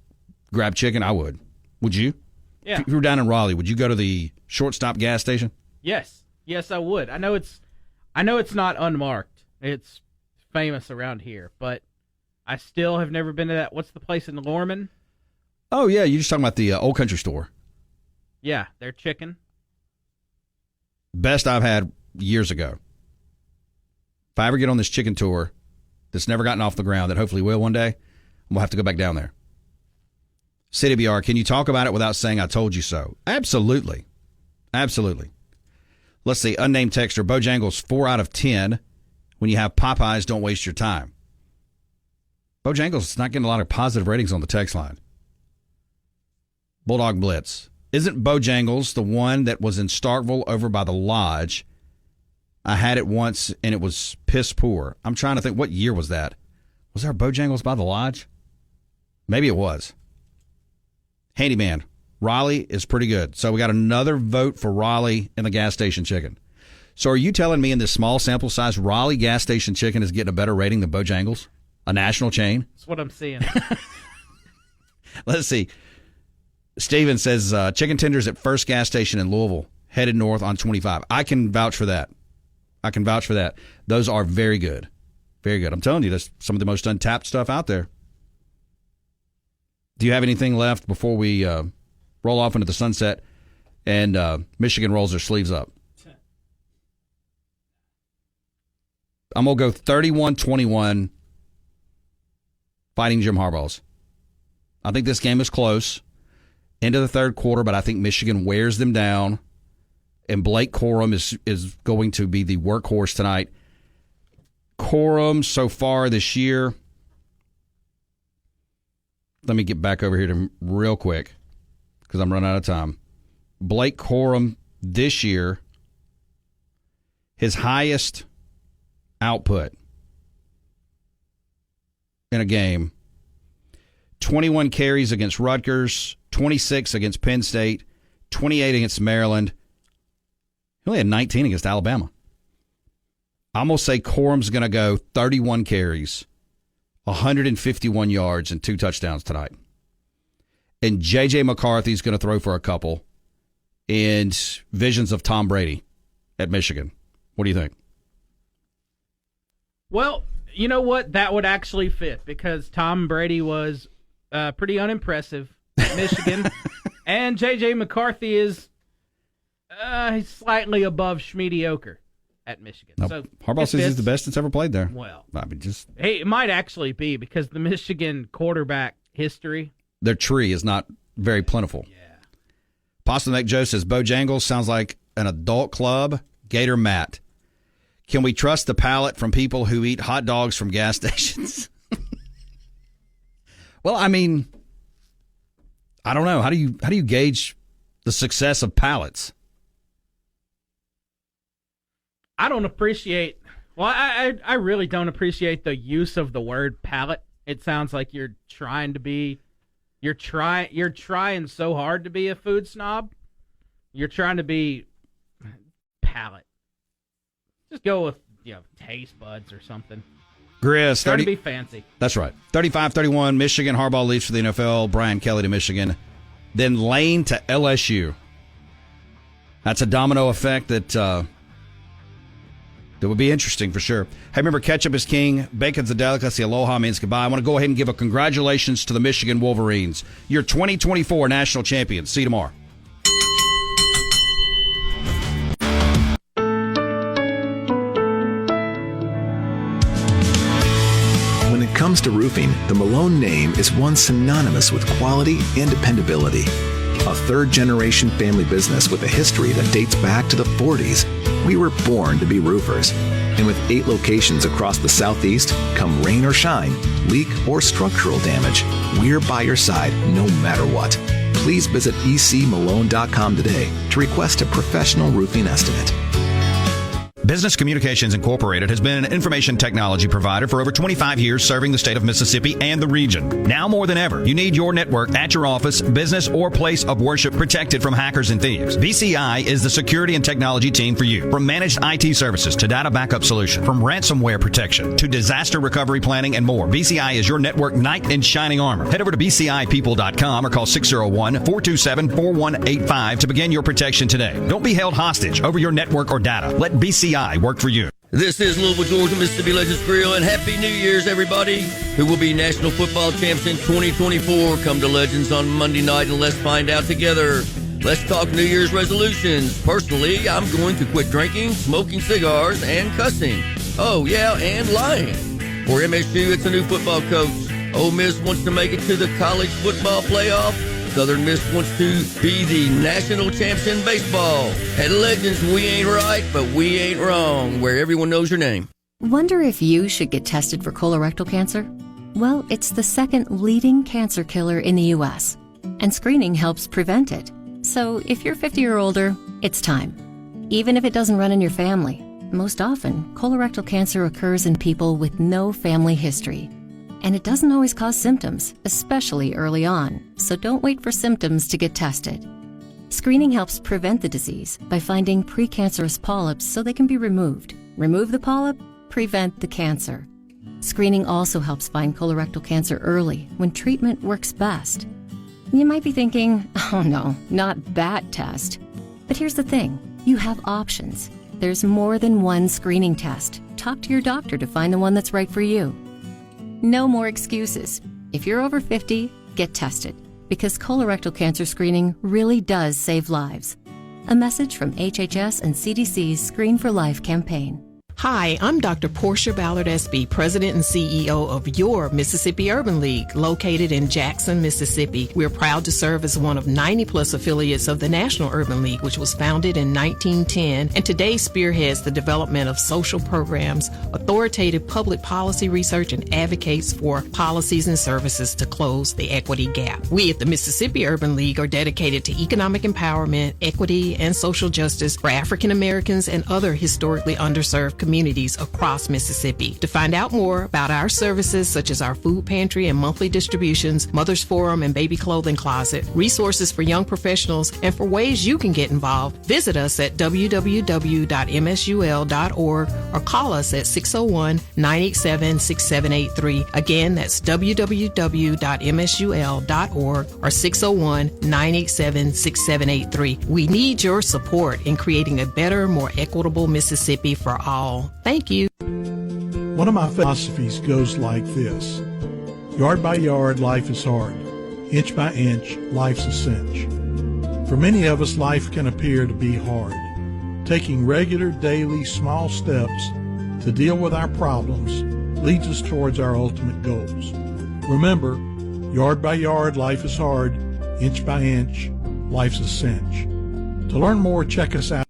grab chicken. I would. Would you? Yeah. If you were down in Raleigh, would you go to the Short Stop gas station? Yes, I would. I know it's not unmarked. It's famous around here, but I still have never been to that. What's the place in Lorman? Oh yeah, you're just talking about the Old Country Store. Yeah, their chicken. Best I've had years ago. If I ever get on this chicken tour that's never gotten off the ground, that hopefully will one day, I'm gonna have to go back down there. CWR, can you talk about it without saying I told you so? Absolutely. Absolutely. Let's see. Unnamed texter. Bojangles 4 out of 10. When you have Popeyes, don't waste your time. Bojangles is not getting a lot of positive ratings on the text line. Bulldog Blitz. Isn't Bojangles the one that was in Starkville over by the Lodge? I had it once, and it was piss poor. I'm trying to think, what year was that? Was there a Bojangles by the Lodge? Maybe it was. Handyman, Raleigh is pretty good. So we got another vote for Raleigh in the gas station chicken. So are you telling me in this small sample size, Raleigh gas station chicken is getting a better rating than Bojangles, a national chain? That's what I'm seeing. Let's see. Steven says chicken tenders at First gas station in Louisville, headed north on 25. I can vouch for that. Those are very good. Very good. I'm telling you, that's some of the most untapped stuff out there. Do you have anything left before we roll off into the sunset and Michigan rolls their sleeves up? I'm going to go 31-21 Fighting Jim Harbaugh's. I think this game is close into the third quarter, but I think Michigan wears them down, and Blake Corum is going to be the workhorse tonight. Corum so far this year, let me get back over here to him real quick because I'm running out of time. Blake Corum this year, his highest output in a game, 21 carries against Rutgers, 26 against Penn State, 28 against Maryland. He only had 19 against Alabama. I'm going to say Corum's going to go 31 carries, 151 yards, and 2 touchdowns tonight. And J.J. McCarthy's going to throw for a couple, and visions of Tom Brady at Michigan. What do you think? Well, you know what? That would actually fit because Tom Brady was pretty unimpressive at Michigan, and J.J. McCarthy is he's slightly above schmediocre at Michigan. Now, so Harbaugh says he's the best that's ever played there. Well, I mean, hey, it might actually be because the Michigan quarterback history, their tree is not very plentiful. Yeah. Pasta Neck Joe says Bojangles sounds like an adult club. Gator Matt, can we trust the palate from people who eat hot dogs from gas stations? Well, I mean, I don't know. How do you gauge the success of palates? I don't appreciate. Well, I really don't appreciate the use of the word palate. It sounds like you're trying so hard to be a food snob. You're trying to be palate. Just go with taste buds or something. Grizz, trying to be fancy. That's right. 35-31, Michigan. Harbaugh leaves for the NFL. Brian Kelly to Michigan. Then Lane to LSU. That's a domino effect that would be interesting for sure. Hey, remember, ketchup is king. Bacon's a delicacy. Aloha means goodbye. I want to go ahead and give a congratulations to the Michigan Wolverines. You're 2024 national champions. See you tomorrow. When it comes to roofing, the Malone name is one synonymous with quality and dependability. A third-generation family business with a history that dates back to the 40s, we were born to be roofers. And with 8 locations across the Southeast, come rain or shine, leak or structural damage, we're by your side no matter what. Please visit ecmalone.com today to request a professional roofing estimate. Business Communications Incorporated has been an information technology provider for over 25 years, serving the state of Mississippi and the region. Now more than ever, you need your network at your office, business, or place of worship protected from hackers and thieves. BCI is the security and technology team for you. From managed IT services to data backup solution, from ransomware protection to disaster recovery planning and more, BCI is your network knight in shining armor. Head over to bcipeople.com or call 601-427-4185 to begin your protection today. Don't be held hostage over your network or data. Let BCI work for you. This is Louisville, Georgia, Mississippi Legends Grill, and Happy New Year's, everybody. Who will be national football champs in 2024? Come to Legends on Monday night and let's find out together. Let's talk New Year's resolutions. Personally, I'm going to quit drinking, smoking cigars, and cussing. Oh, yeah, and lying. For MSU, it's a new football coach. Ole Miss wants to make it to the college football playoff. Southern Miss wants to be the national champs in baseball. At Legends, we ain't right, but we ain't wrong, where everyone knows your name. Wonder if you should get tested for colorectal cancer? Well, it's the second leading cancer killer in the U.S., and screening helps prevent it. So if you're 50 or older, it's time. Even if it doesn't run in your family, most often, colorectal cancer occurs in people with no family history. And it doesn't always cause symptoms, especially early on, so don't wait for symptoms to get tested. Screening helps prevent the disease by finding precancerous polyps so they can be removed. Remove the polyp, prevent the cancer. Screening also helps find colorectal cancer early when treatment works best. You might be thinking, oh no, not that test. But here's the thing, you have options. There's more than one screening test. Talk to your doctor to find the one that's right for you. No more excuses. If you're over 50, get tested, because colorectal cancer screening really does save lives. A message from HHS and CDC's Screen for Life campaign. Hi, I'm Dr. Portia Ballard Espy, President and CEO of your Mississippi Urban League, located in Jackson, Mississippi. We're proud to serve as one of 90-plus affiliates of the National Urban League, which was founded in 1910, and today spearheads the development of social programs, authoritative public policy research, and advocates for policies and services to close the equity gap. We at the Mississippi Urban League are dedicated to economic empowerment, equity, and social justice for African Americans and other historically underserved communities across Mississippi. To find out more about our services, such as our food pantry and monthly distributions, Mother's Forum and baby clothing closet, resources for young professionals, and for ways you can get involved, visit us at www.msul.org or call us at 601-987-6783. Again, that's www.msul.org or 601-987-6783. We need your support in creating a better, more equitable Mississippi for all. Thank you. One of my philosophies goes like this. Yard by yard, life is hard. Inch by inch, life's a cinch. For many of us, life can appear to be hard. Taking regular, daily, small steps to deal with our problems leads us towards our ultimate goals. Remember, yard by yard, life is hard. Inch by inch, life's a cinch. To learn more, check us out.